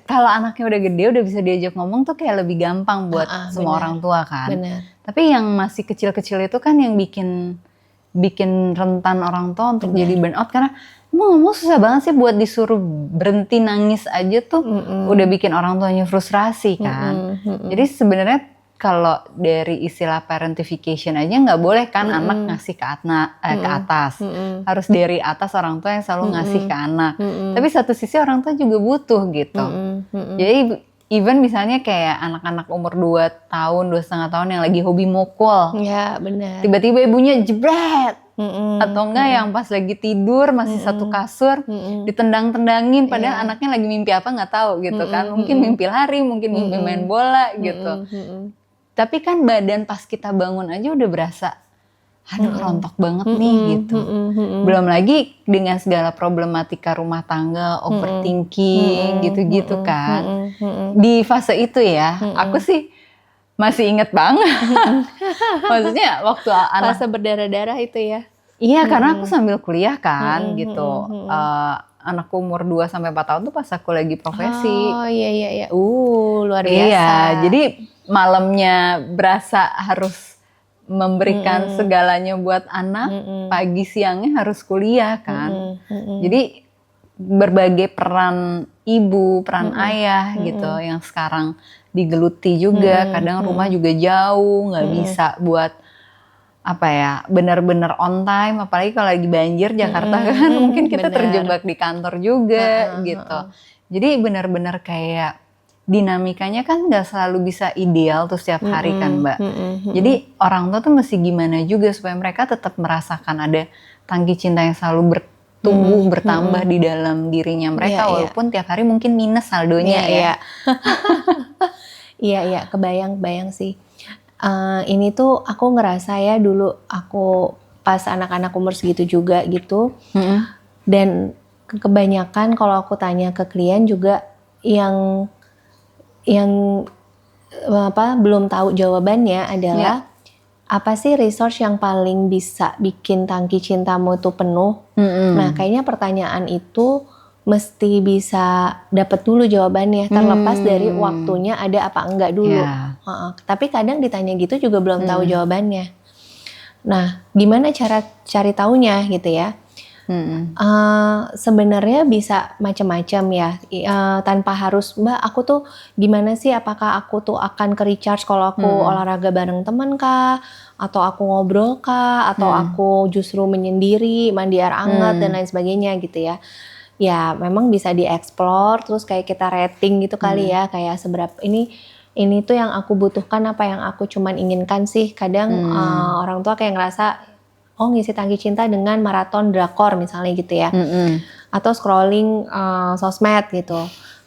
Kalau anaknya udah gede udah bisa diajak ngomong tuh kayak lebih gampang buat semua orang tua kan. Tapi yang masih kecil-kecil itu kan yang bikin rentan orang tua untuk jadi burn out. Karena mau ngomong susah banget sih buat disuruh berhenti nangis aja tuh udah bikin orang tuanya frustrasi kan. Jadi sebenarnya kalau dari istilah parentification aja nggak boleh kan anak ngasih ke atas. Harus dari atas orang tua yang selalu ngasih ke anak. Tapi satu sisi orang tua juga butuh gitu. Jadi even misalnya kayak anak-anak umur 2 tahun, 2,5 tahun yang lagi hobi mukul. Ya benar. Tiba-tiba ibunya jebret. Atau enggak yang pas lagi tidur masih satu kasur ditendang-tendangin padahal anaknya lagi mimpi apa nggak tahu gitu kan. Mungkin mimpi lari, mungkin mimpi main bola gitu. Tapi kan badan pas kita bangun aja udah berasa, aduh rontok banget nih gitu. Belum lagi dengan segala problematika rumah tangga, overthinking gitu-gitu kan. Di fase itu ya, aku sih masih inget banget. Maksudnya waktu anak Fase berdarah-darah itu ya. Iya karena aku sambil kuliah kan gitu. Anakku umur 2-4 tahun tuh pas aku lagi profesi. Oh iya. Luar biasa. Iya, jadi malamnya berasa harus memberikan segalanya buat anak, pagi siangnya harus kuliah kan. Jadi berbagai peran ibu, peran ayah gitu yang sekarang digeluti juga. Kadang rumah juga jauh, nggak bisa buat benar-benar on time. Apalagi kalau lagi banjir Jakarta kan mungkin kita terjebak di kantor juga gitu. Jadi benar-benar kayak dinamikanya kan nggak selalu bisa ideal tuh setiap hari kan Mbak. Jadi orang tua tuh mesti gimana juga supaya mereka tetap merasakan ada tangki cinta yang selalu bertumbuh, bertambah di dalam dirinya mereka walaupun tiap hari mungkin minus saldonya ya. Iya, kebayang sih. Ini tuh aku ngerasa ya dulu aku pas anak-anak umur segitu juga gitu. Dan kebanyakan kalau aku tanya ke klien juga yang belum tahu jawabannya adalah apa sih resource yang paling bisa bikin tangki cintamu itu penuh. Nah kayaknya pertanyaan itu mesti bisa dapat dulu jawabannya terlepas dari waktunya ada apa enggak dulu. Tapi kadang ditanya gitu juga belum tahu jawabannya. Nah gimana cara cari taunya gitu ya. Sebenarnya bisa macam-macam ya, tanpa harus Mbak aku tuh gimana sih, apakah aku tuh akan ke recharge kalau aku olahraga bareng temen kah, atau aku ngobrol kah, atau aku justru menyendiri mandi air hangat dan lain sebagainya gitu ya. Ya memang bisa dieksplor terus kayak kita rating gitu kali ya, kayak seberapa ini tuh yang aku butuhkan apa yang aku cuman inginkan sih. Kadang orang tua kayak ngerasa ngisi tangki cinta dengan maraton drakor misalnya gitu ya. Atau scrolling sosmed gitu.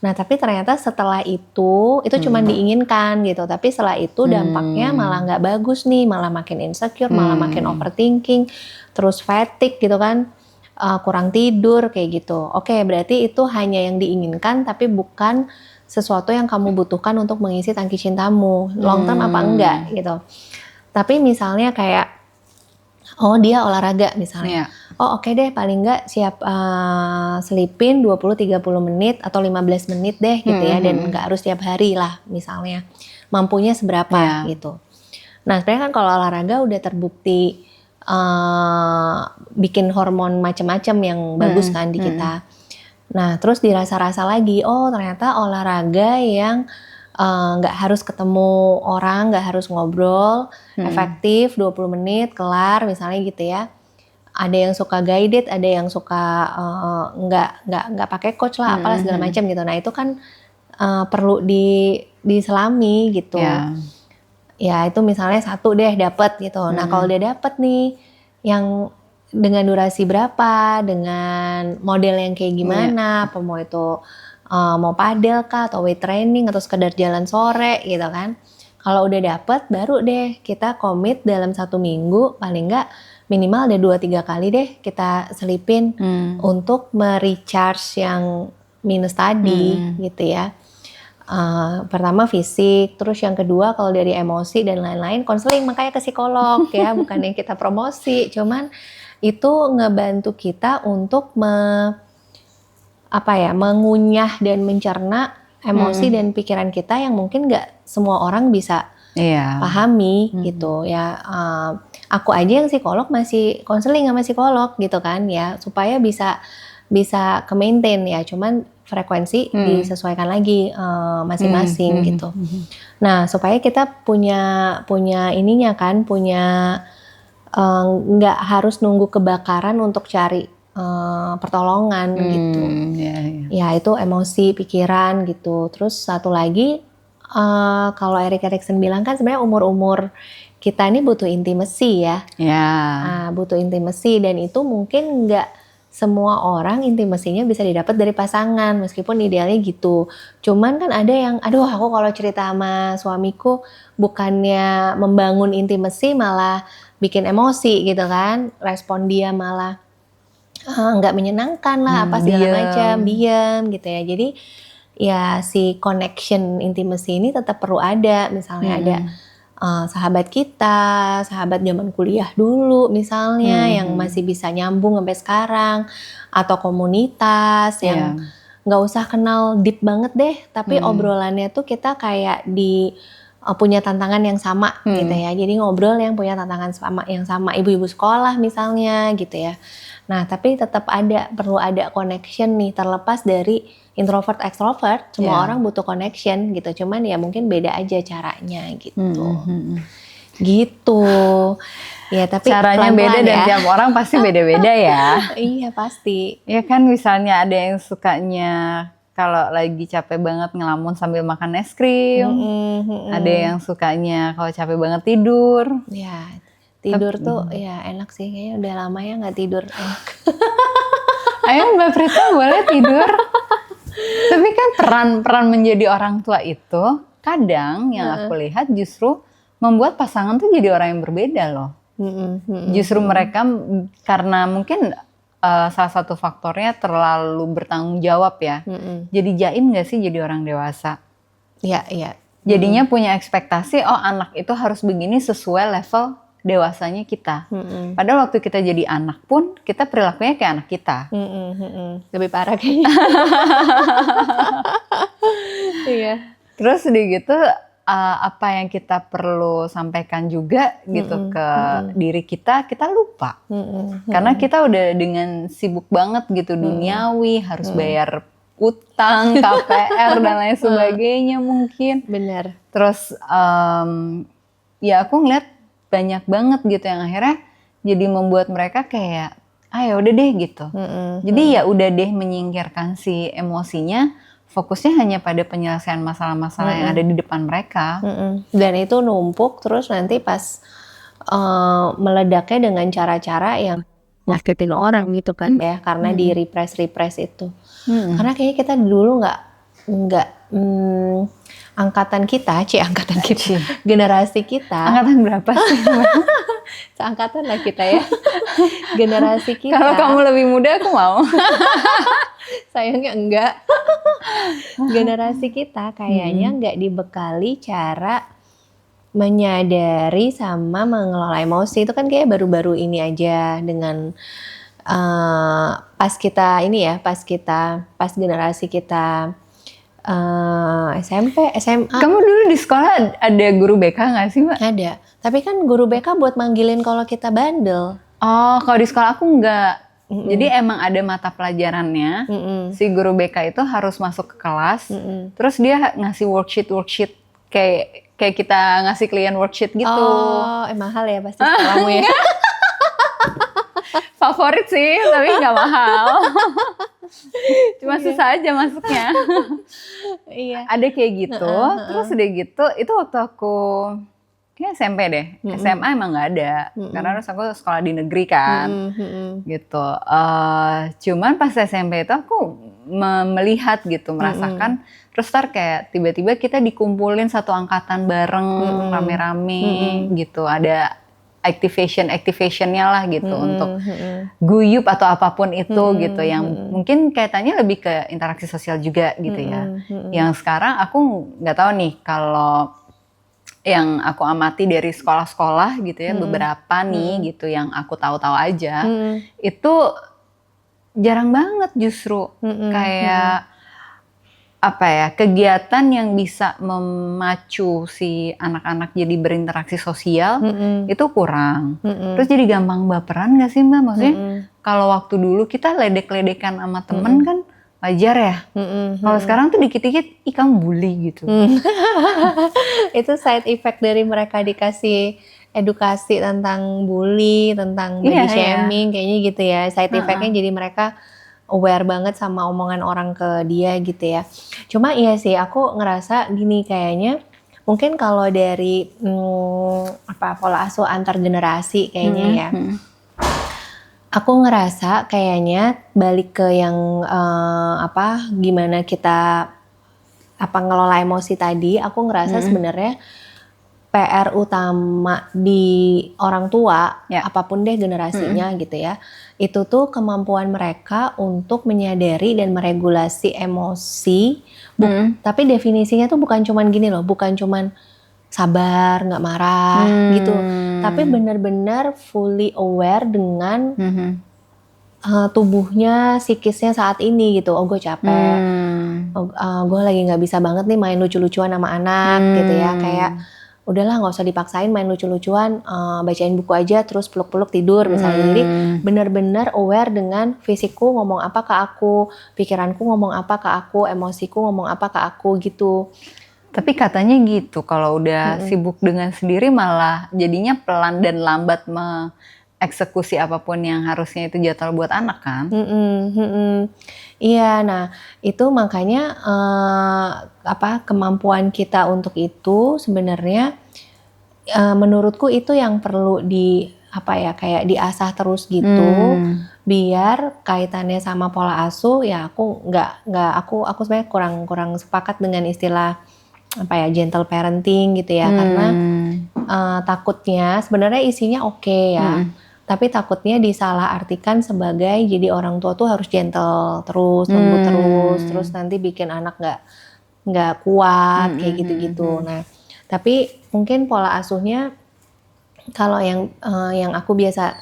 Nah tapi ternyata setelah itu cuma diinginkan gitu. Tapi setelah itu dampaknya malah nggak bagus nih, malah makin insecure, malah makin overthinking, terus fatigue gitu kan, kurang tidur kayak gitu. Oke, berarti itu hanya yang diinginkan tapi bukan sesuatu yang kamu butuhkan untuk mengisi tangki cintamu. Long term apa enggak gitu. Tapi misalnya kayak, oh dia olahraga misalnya. Oh oke deh, paling enggak siap selipin 20-30 menit atau 15 menit deh gitu ya. Dan enggak harus tiap hari lah misalnya. Mampunya seberapa gitu. Nah sebenarnya kan kalau olahraga udah terbukti bikin hormon macam-macam yang bagus kan di kita. Nah terus dirasa-rasa lagi, oh ternyata olahraga yang nggak harus ketemu orang, nggak harus ngobrol, efektif 20 menit kelar misalnya gitu ya. Ada yang suka guided, ada yang suka nggak pakai coach lah, apalah segala macam gitu. Nah itu kan perlu diselami gitu. Ya itu misalnya 1 deh dapet gitu. Nah kalau udah dapet nih yang dengan durasi berapa, dengan model yang kayak gimana, apa mau itu mau padel kah atau weight training atau sekedar jalan sore gitu kan. Kalau udah dapet baru deh kita komit dalam 1 minggu paling enggak minimal ada 2-3 kali deh kita selipin untuk merecharge yang minus tadi gitu ya. Pertama fisik, terus yang kedua kalau dari emosi dan lain-lain konseling, makanya ke psikolog ya, bukan yang kita promosi, cuman itu ngebantu kita untuk mengunyah dan mencerna emosi dan pikiran kita yang mungkin nggak semua orang bisa pahami gitu ya. Aku aja yang psikolog masih konseling sama psikolog gitu kan ya, supaya bisa ke maintain ya, cuman frekuensi disesuaikan lagi masing-masing gitu. Nah supaya kita punya ininya kan, punya nggak harus nunggu kebakaran untuk cari pertolongan gitu. Ya itu emosi, pikiran gitu. Terus satu lagi kalau Erik Erikson bilang kan sebenarnya umur-umur kita ini butuh intimacy ya. Butuh intimacy dan itu mungkin nggak semua orang intimasinya bisa didapat dari pasangan, meskipun idealnya gitu. Cuman kan ada yang, aduh aku kalau cerita sama suamiku bukannya membangun intimasi malah bikin emosi gitu kan. Respon dia malah nggak menyenangkan lah, apa segala macam, diam gitu ya. Jadi ya si connection intimasi ini tetap perlu ada. Misalnya ada sahabat kita, sahabat zaman kuliah dulu misalnya yang masih bisa nyambung sampai sekarang, atau komunitas yang nggak usah kenal deep banget deh, tapi obrolannya tuh kita kayak punya tantangan yang sama gitu ya. Jadi ngobrol yang punya tantangan yang sama, ibu-ibu sekolah misalnya gitu ya. Nah tapi tetap perlu ada connection nih, terlepas dari introvert extrovert, semua orang butuh connection gitu, cuman ya mungkin beda aja caranya gitu. Gitu. Ya tapi caranya beda dan tiap orang pasti beda-beda ya. Iya pasti. Ya kan misalnya ada yang sukanya kalau lagi capek banget ngelamun sambil makan es krim. Ada yang sukanya kalau capek banget tidur. Ya tidur tuh ya enak sih, kayaknya udah lama ya nggak tidur. Ayo Mbak Prita boleh tidur. Tapi kan peran menjadi orang tua itu kadang yang aku lihat justru membuat pasangan tuh jadi orang yang berbeda loh. Justru mereka karena mungkin salah satu faktornya terlalu bertanggung jawab ya. Jadi jaim gak sih jadi orang dewasa? Iya. Jadinya punya ekspektasi, oh anak itu harus begini sesuai level dewasanya kita. Padahal waktu kita jadi anak pun kita perilakunya kayak anak kita. Lebih parah kayaknya. Iya. Terus udah gitu apa yang kita perlu sampaikan juga gitu ke diri kita lupa. Karena kita udah dengan sibuk banget gitu duniawi, harus bayar utang, KPR dan lain sebagainya mungkin. Benar. Terus ya aku ngeliat banyak banget gitu yang akhirnya jadi membuat mereka kayak ya udah deh gitu. Jadi ya udah deh menyingkirkan si emosinya, fokusnya hanya pada penyelesaian masalah-masalah yang ada di depan mereka. Dan itu numpuk terus nanti pas meledaknya dengan cara-cara yang nyakitin orang gitu kan ya, karena di repress itu. Karena kayaknya kita dulu nggak angkatan kita, generasi kita. Angkatan berapa sih? Seangkatan lah kita ya. Generasi kita. Kalau kamu lebih muda aku mau. Sayangnya enggak. Generasi kita kayaknya enggak dibekali cara menyadari sama mengelola emosi. Itu kan kayak baru-baru ini aja dengan pas generasi kita SMP, SMA. Kamu dulu di sekolah ada guru BK nggak sih, Mbak? Ada. Tapi kan guru BK buat manggilin kalau kita bandel. Oh, kalau di sekolah aku nggak. Jadi emang ada mata pelajarannya. Si guru BK itu harus masuk ke kelas. Terus dia ngasih worksheet kayak kita ngasih klien worksheet gitu. Oh, mahal ya pasti sekolahmu ya. Favorit sih, tapi nggak mahal. Cuma susah aja masuknya. Iya. Ada kayak gitu, terus udah gitu, itu waktu aku kayak SMP deh, SMA emang nggak ada, karena harus aku sekolah di negeri kan, gitu. Cuman pas SMP itu aku melihat gitu, merasakan, terus kayak tiba-tiba kita dikumpulin satu angkatan bareng, rame-rame gitu, ada activationnya lah gitu untuk guyup atau apapun itu gitu, yang mungkin kaitannya lebih ke interaksi sosial juga gitu ya. Yang sekarang aku nggak tahu nih, kalau yang aku amati dari sekolah-sekolah gitu ya, beberapa nih gitu yang aku tahu-tahu aja, itu jarang banget justru kayak apa ya, kegiatan yang bisa memacu si anak-anak jadi berinteraksi sosial itu kurang. Terus jadi gampang baperan gak sih, Mbak? Maksudnya kalau waktu dulu kita ledek-ledekan sama temen kan wajar ya. Kalau sekarang tuh dikit-dikit, ih kamu bully gitu. Itu side effect dari mereka dikasih edukasi tentang bully, tentang body shaming, kayaknya gitu ya. Side effectnya jadi mereka aware banget sama omongan orang ke dia gitu ya. Cuma iya sih, aku ngerasa gini, kayaknya mungkin kalau dari pola asuh antar generasi kayaknya ya. Aku ngerasa kayaknya balik ke yang gimana kita ngelola emosi tadi. Aku ngerasa sebenarnya PR utama di orang tua, apapun deh generasinya gitu ya, itu tuh kemampuan mereka untuk menyadari dan meregulasi emosi. Tapi definisinya tuh bukan cuman gini loh, bukan cuman sabar, nggak marah gitu, tapi benar-benar fully aware dengan tubuhnya, psikisnya saat ini gitu. Oh, gue capek, gue lagi nggak bisa banget nih main lucu-lucuan sama anak gitu ya, kayak udahlah nggak usah dipaksain main lucu-lucuan, bacain buku aja terus peluk-peluk tidur misalnya. Jadi benar-benar aware dengan fisikku ngomong apa ke aku, pikiranku ngomong apa ke aku, emosiku ngomong apa ke aku gitu. Tapi katanya gitu, kalau udah sibuk dengan sendiri malah jadinya pelan dan lambat mengeksekusi apapun yang harusnya itu jadwal buat anak kan. Iya, nah itu makanya kemampuan kita untuk itu sebenarnya menurutku itu yang perlu kayak diasah terus gitu, biar kaitannya sama pola asuh ya. Aku sebenarnya kurang sepakat dengan istilah gentle parenting gitu ya, karena takutnya sebenarnya isinya oke ya. Tapi takutnya disalahartikan sebagai jadi orang tua tuh harus gentle terus, lembut terus nanti bikin anak nggak kuat kayak gitu-gitu. Nah, tapi mungkin pola asuhnya kalau yang aku biasa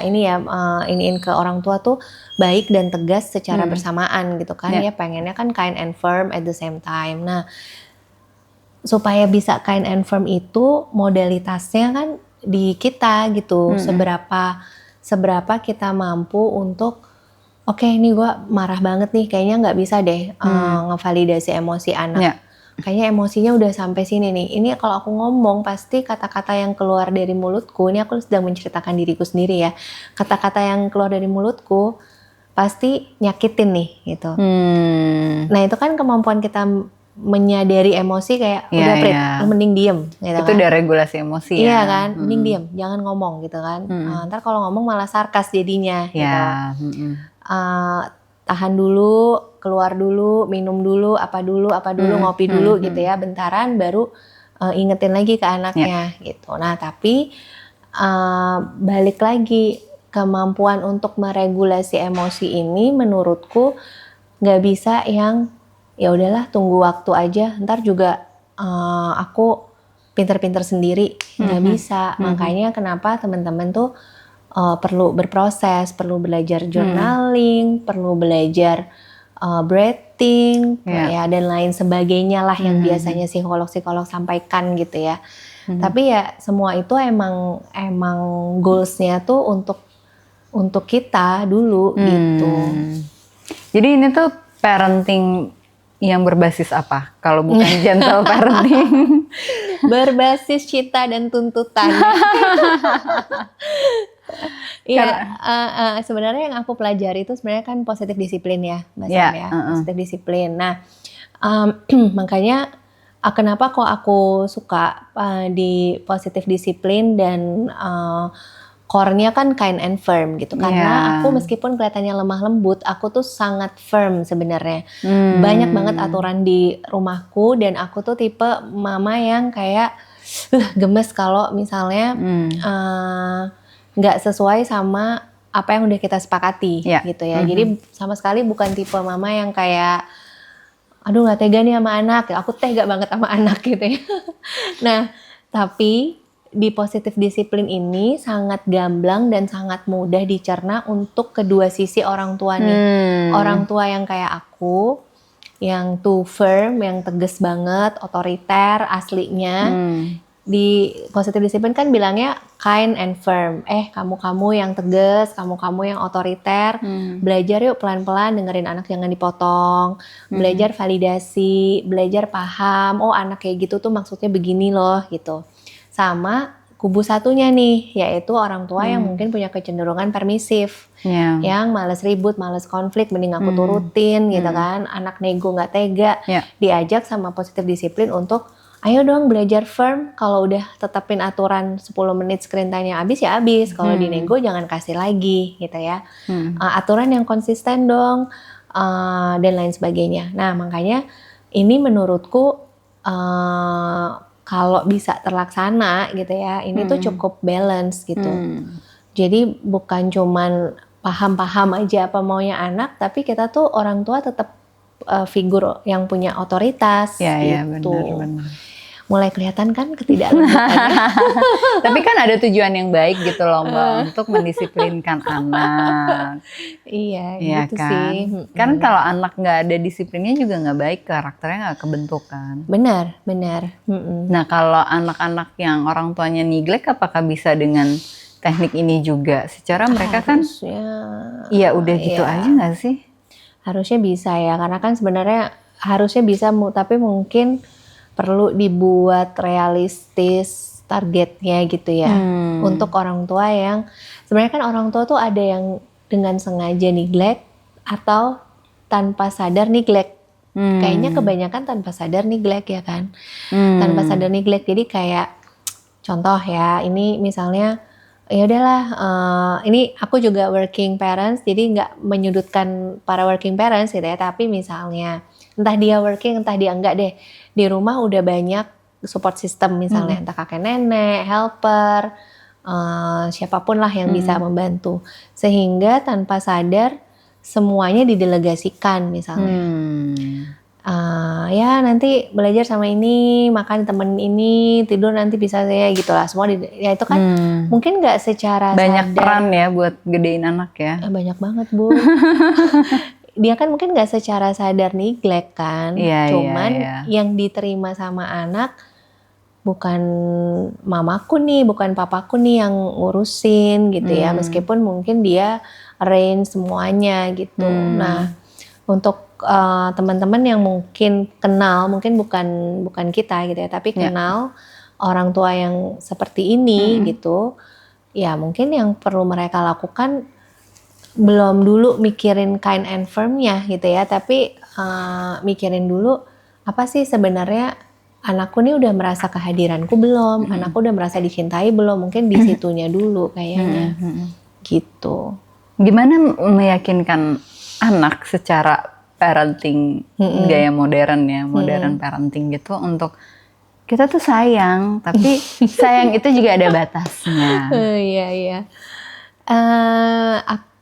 ini ya, iniin ke orang tua tuh baik dan tegas secara bersamaan gitu kan ya, pengennya kan kind and firm at the same time. Nah, supaya bisa kind and firm itu modalitasnya kan di kita gitu, seberapa kita mampu untuk oke, ini gue marah banget nih, kayaknya nggak bisa deh ngevalidasi emosi anak. Kayaknya emosinya udah sampai sini nih. Ini kalau aku ngomong pasti kata-kata yang keluar dari mulutku, ini aku sedang menceritakan diriku sendiri ya. Kata-kata yang keluar dari mulutku pasti nyakitin nih gitu. Nah, itu kan kemampuan kita menyadari emosi, kayak udah Prit, lu mending diem gitu. Itu udah regulasi emosi ya. Iya kan, mending diem, jangan ngomong gitu kan. Ntar kalau ngomong malah sarkas jadinya gitu. Tahan dulu, keluar dulu, minum dulu, apa dulu, ngopi dulu gitu ya, bentaran baru ingetin lagi ke anaknya gitu. Nah tapi balik lagi, kemampuan untuk meregulasi emosi ini menurutku nggak bisa yang ya udahlah tunggu waktu aja, ntar juga aku pinter-pinter sendiri, nggak bisa. Makanya kenapa teman-teman tuh perlu berproses, perlu belajar journaling, perlu belajar breathing, ya dan lain sebagainya lah yang biasanya psikolog-psikolog sampaikan gitu ya. Tapi ya semua itu emang goalsnya tuh untuk kita dulu gitu. Jadi ini tuh parenting yang berbasis apa? Kalau bukan gentle parenting? Berbasis cita dan tuntutan. Iya, sebenarnya yang aku pelajari itu sebenarnya kan positif disiplin ya, Mbak Sam ya, positif disiplin. Nah, makanya kenapa kok aku suka di positif disiplin dan core-nya kan kind and firm gitu. Karena aku meskipun kelihatannya lemah lembut, aku tuh sangat firm sebenarnya. Banyak banget aturan di rumahku dan aku tuh tipe mama yang kayak gemes kalau misalnya nggak sesuai sama apa yang udah kita sepakati gitu ya. Jadi sama sekali bukan tipe mama yang kayak aduh nggak tega nih sama anak. Aku tega banget sama anak gitu ya. Nah tapi di positif disiplin ini sangat gamblang dan sangat mudah dicerna untuk kedua sisi orang tua nih. Orang tua yang kayak aku, yang too firm, yang tegas banget, otoriter aslinya. Di positif disiplin kan bilangnya kind and firm. Kamu yang tegas, kamu yang otoriter. Belajar yuk pelan-pelan, dengerin anak jangan dipotong. Belajar validasi, belajar paham. Oh anak kayak gitu tuh maksudnya begini loh gitu. Sama kubu satunya nih, yaitu orang tua yang mungkin punya kecenderungan permisif. Yang males ribut, males konflik, mending aku turutin gitu kan. Anak nego gak tega. Diajak sama positif disiplin untuk ayo dong belajar firm, kalau udah tetapin aturan 10 menit screen time-nya habis ya habis, kalau di nego jangan kasih lagi gitu ya. Aturan yang konsisten dong, dan lain sebagainya. Nah makanya ini menurutku kalau bisa terlaksana gitu ya, ini tuh cukup balance gitu. Jadi bukan cuman paham-paham aja apa maunya anak, tapi kita tuh orang tua tetap figur yang punya otoritas gitu. Iya benar. Mulai kelihatan kan ketidaklembutannya. Tapi kan ada tujuan yang baik gitu loh Mbak, untuk mendisiplinkan anak. Iya gitu kan? sih. Kan kalau anak nggak ada disiplinnya juga nggak baik, karakternya nggak kebentuk kan. Benar. Nah kalau anak-anak yang orang tuanya neglect, apakah bisa dengan teknik ini juga? Secara mereka kan ya udah gitu aja nggak sih? Harusnya bisa ya, karena kan sebenarnya harusnya bisa, tapi mungkin perlu dibuat realistis targetnya gitu ya. Untuk orang tua yang sebenarnya kan orang tua tuh ada yang dengan sengaja neglect atau tanpa sadar neglect. Kayaknya kebanyakan tanpa sadar neglect ya kan. Tanpa sadar neglect, jadi kayak contoh ya, ini misalnya ya udahlah, ini aku juga working parents, jadi nggak menyudutkan para working parents gitu ya, tapi misalnya entah dia working entah dia enggak deh, di rumah udah banyak support system misalnya, entah kakek nenek, helper, siapapun lah yang bisa membantu, sehingga tanpa sadar semuanya didelegasikan misalnya. Ya nanti belajar sama ini, makan temen ini, tidur nanti bisa saya gitu lah, semua ya itu kan mungkin nggak secara banyak sadar. Peran ya buat gedein anak ya. Banyak banget Bu. Dia kan mungkin nggak secara sadar neglect kan, cuman yang diterima sama anak bukan mamaku nih, bukan papaku nih yang ngurusin gitu ya, meskipun mungkin dia arrange semuanya gitu. Nah untuk teman-teman yang mungkin kenal, mungkin bukan kita gitu ya, tapi kenal orang tua yang seperti ini gitu, ya mungkin yang perlu mereka lakukan belum dulu mikirin kind and firm-nya gitu ya, tapi mikirin dulu apa sih sebenarnya anakku nih udah merasa kehadiranku belum, anakku udah merasa dicintai belum, mungkin di situnya dulu kayaknya gitu. Gimana meyakinkan anak secara parenting gaya modern ya, modern parenting gitu, untuk kita tuh sayang, tapi sayang itu juga ada batasnya. Iya.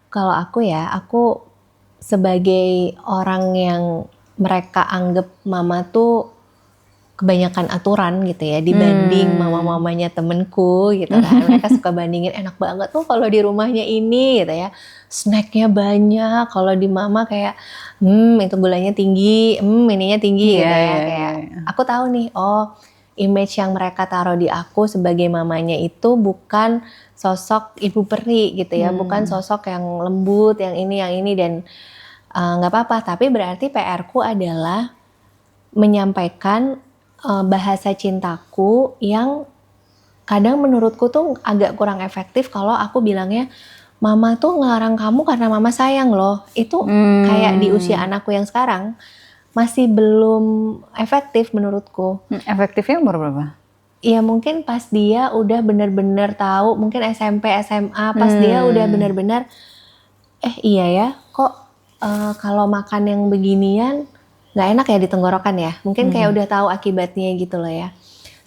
Kalau aku ya, aku sebagai orang yang mereka anggap mama tuh kebanyakan aturan gitu ya, dibanding mama-mamanya temenku gitu kan. Mereka suka bandingin, enak banget tuh kalau di rumahnya ini gitu ya, snacknya banyak. Kalau di mama kayak itu gulanya tinggi, ininya tinggi gitu ya. Kayak aku tahu nih, oh image yang mereka taruh di aku sebagai mamanya itu bukan sosok ibu peri gitu ya, bukan sosok yang lembut, yang ini dan nggak apa-apa. Tapi berarti PR-ku adalah menyampaikan bahasa cintaku yang kadang menurutku tuh agak kurang efektif kalau aku bilangnya, mama tuh ngelarang kamu karena mama sayang loh. Itu kayak di usia anakku yang sekarang masih belum efektif menurutku. Efektifnya umur berapa? Ya mungkin pas dia udah bener-bener tahu, mungkin SMP, SMA, pas dia udah bener-bener, iya ya, kok kalau makan yang beginian nggak enak ya di tenggorokan ya. Mungkin kayak udah tahu akibatnya gitu loh ya.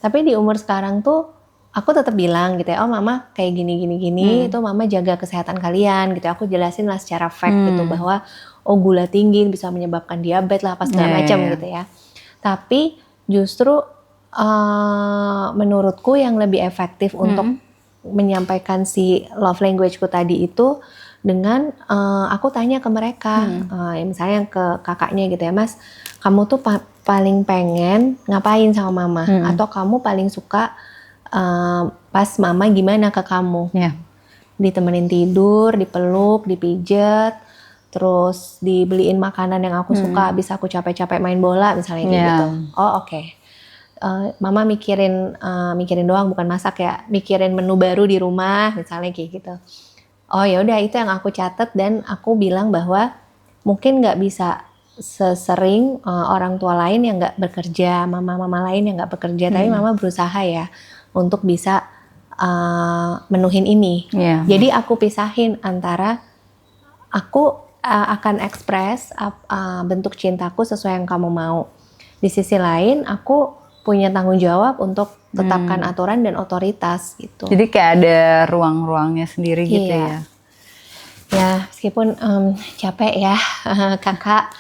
Tapi di umur sekarang tuh aku tetap bilang gitu ya, oh mama kayak gini, itu mama jaga kesehatan kalian gitu. Aku jelasin lah secara fact gitu bahwa oh gula tinggi bisa menyebabkan diabetes lah apa segala macam gitu ya. Tapi justru menurutku yang lebih efektif untuk menyampaikan si love language-ku tadi itu dengan aku tanya ke mereka, ya misalnya ke kakaknya gitu ya, Mas, kamu tuh paling pengen ngapain sama mama, atau kamu paling suka pas mama gimana ke kamu, ditemenin tidur, dipeluk, dipijet, terus dibeliin makanan yang aku suka, bisa aku capek-capek main bola misalnya gitu. Oh oke. Mama mikirin doang, bukan masak ya, mikirin menu baru di rumah misalnya kayak gitu. Oh ya udah, itu yang aku catat dan aku bilang bahwa mungkin nggak bisa sesering orang tua lain yang nggak bekerja, mama-mama lain yang nggak bekerja, tapi mama berusaha ya untuk bisa menuhin ini. Jadi aku pisahin antara aku akan ekspres bentuk cintaku sesuai yang kamu mau. Di sisi lain aku punya tanggung jawab untuk tetapkan aturan dan otoritas gitu. Jadi kayak ada ruang-ruangnya sendiri gitu ya. Ya meskipun capek ya kakak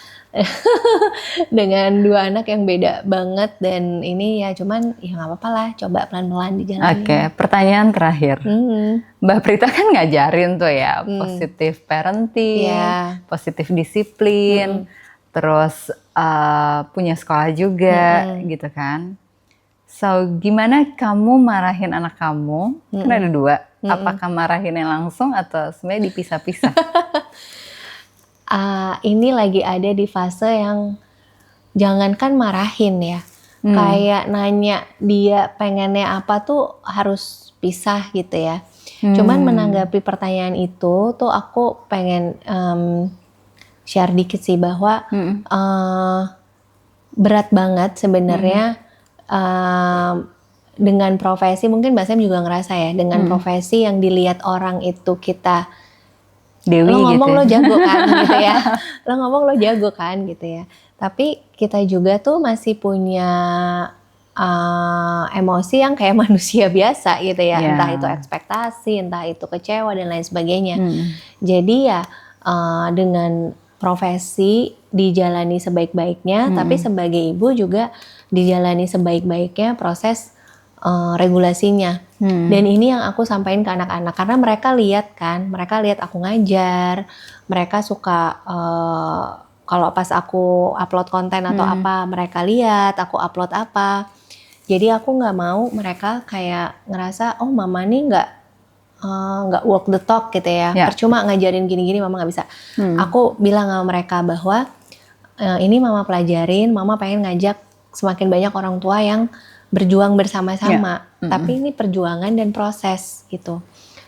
dengan 2 anak yang beda banget dan ini ya, cuman ya nggak apa-apa lah, coba pelan-pelan dijalani. Oke, pertanyaan terakhir. Mbak Prita kan ngajarin tuh ya positive parenting, positive disiplin, terus punya sekolah juga gitu kan. So gimana kamu marahin anak kamu? Kan ada 2. Apakah marahinnya langsung atau sebenarnya dipisah-pisah? Ini lagi ada di fase yang jangankan marahin ya, kayak nanya dia pengennya apa tuh harus pisah gitu ya. Cuman menanggapi pertanyaan itu tuh aku pengen share dikit sih bahwa berat banget sebenarnya dengan profesi, mungkin Mbak Sam juga ngerasa ya, dengan profesi yang dilihat orang itu kita Dewi lo ngomong gitu. Lo jago kan gitu ya, lo ngomong lo jago kan gitu ya. Tapi kita juga tuh masih punya emosi yang kayak manusia biasa gitu ya, entah itu ekspektasi, entah itu kecewa dan lain sebagainya. Jadi ya dengan profesi dijalani sebaik-baiknya, tapi sebagai ibu juga dijalani sebaik-baiknya proses regulasinya. Dan ini yang aku sampaikan ke anak-anak, karena mereka lihat aku ngajar, mereka suka kalau pas aku upload konten atau apa, mereka lihat aku upload apa. Jadi aku nggak mau mereka kayak ngerasa oh mama nih nggak walk the talk gitu ya, percuma ngajarin gini-gini, mama nggak bisa. Aku bilang sama mereka bahwa ini mama pelajarin, mama pengen ngajak semakin banyak orang tua yang berjuang bersama-sama, tapi ini perjuangan dan proses gitu.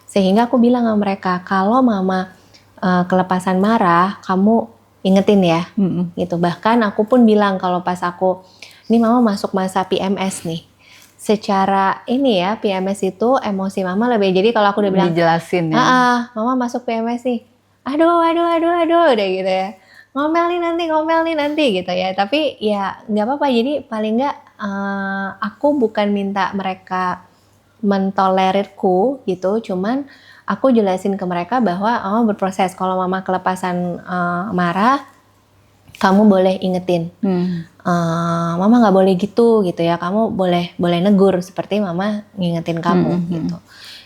Sehingga aku bilang sama mereka, kalau mama kelepasan marah, kamu ingetin ya, gitu. Bahkan aku pun bilang kalau pas aku, ini mama masuk masa PMS nih. Secara ini ya, PMS itu emosi mama lebih. Jadi kalau aku udah bilang, dijelasin ya. mama masuk PMS nih. Aduh, udah gitu ya. ngomel nih nanti gitu ya. Tapi ya nggak apa-apa. Jadi paling nggak aku bukan minta mereka mentolerirku gitu, cuman aku jelasin ke mereka bahwa berproses. Kalau mama kelepasan marah, kamu boleh ingetin. Mama nggak boleh gitu ya. Kamu boleh negur seperti mama ngingetin kamu gitu.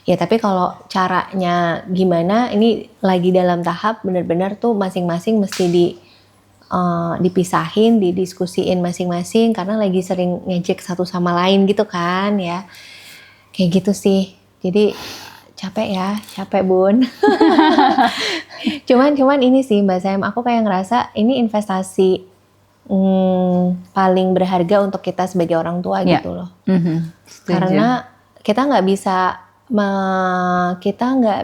Ya tapi kalau caranya gimana, ini lagi dalam tahap benar-benar tuh masing-masing mesti dipisahin, didiskusiin masing-masing karena lagi sering ngejek satu sama lain gitu kan ya. Kayak gitu sih. Jadi capek bun. cuman ini sih Mbak Sam, aku kayak ngerasa ini investasi paling berharga untuk kita sebagai orang tua gitu loh. Karena kita nggak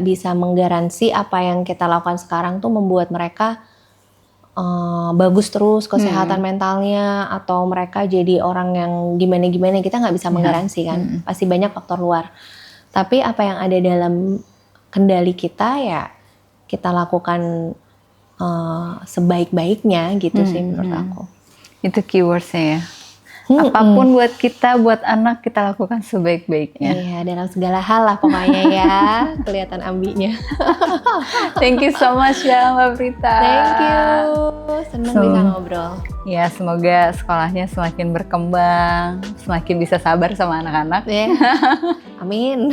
bisa menggaransi apa yang kita lakukan sekarang tuh membuat mereka bagus terus kesehatan mentalnya, atau mereka jadi orang yang gimana-gimana, kita nggak bisa menggaransi kan. Pasti banyak faktor luar. Tapi apa yang ada dalam kendali kita ya kita lakukan sebaik-baiknya gitu sih menurut aku. Itu keywordsnya ya. Apapun buat kita, buat anak, kita lakukan sebaik-baiknya. Iya, dalam segala hal lah pokoknya ya. Kelihatan ambinya. Thank you so much ya Mbak Prita. Thank you. Senang bisa ngobrol. Ya, semoga sekolahnya semakin berkembang, semakin bisa sabar sama anak-anak. Amin.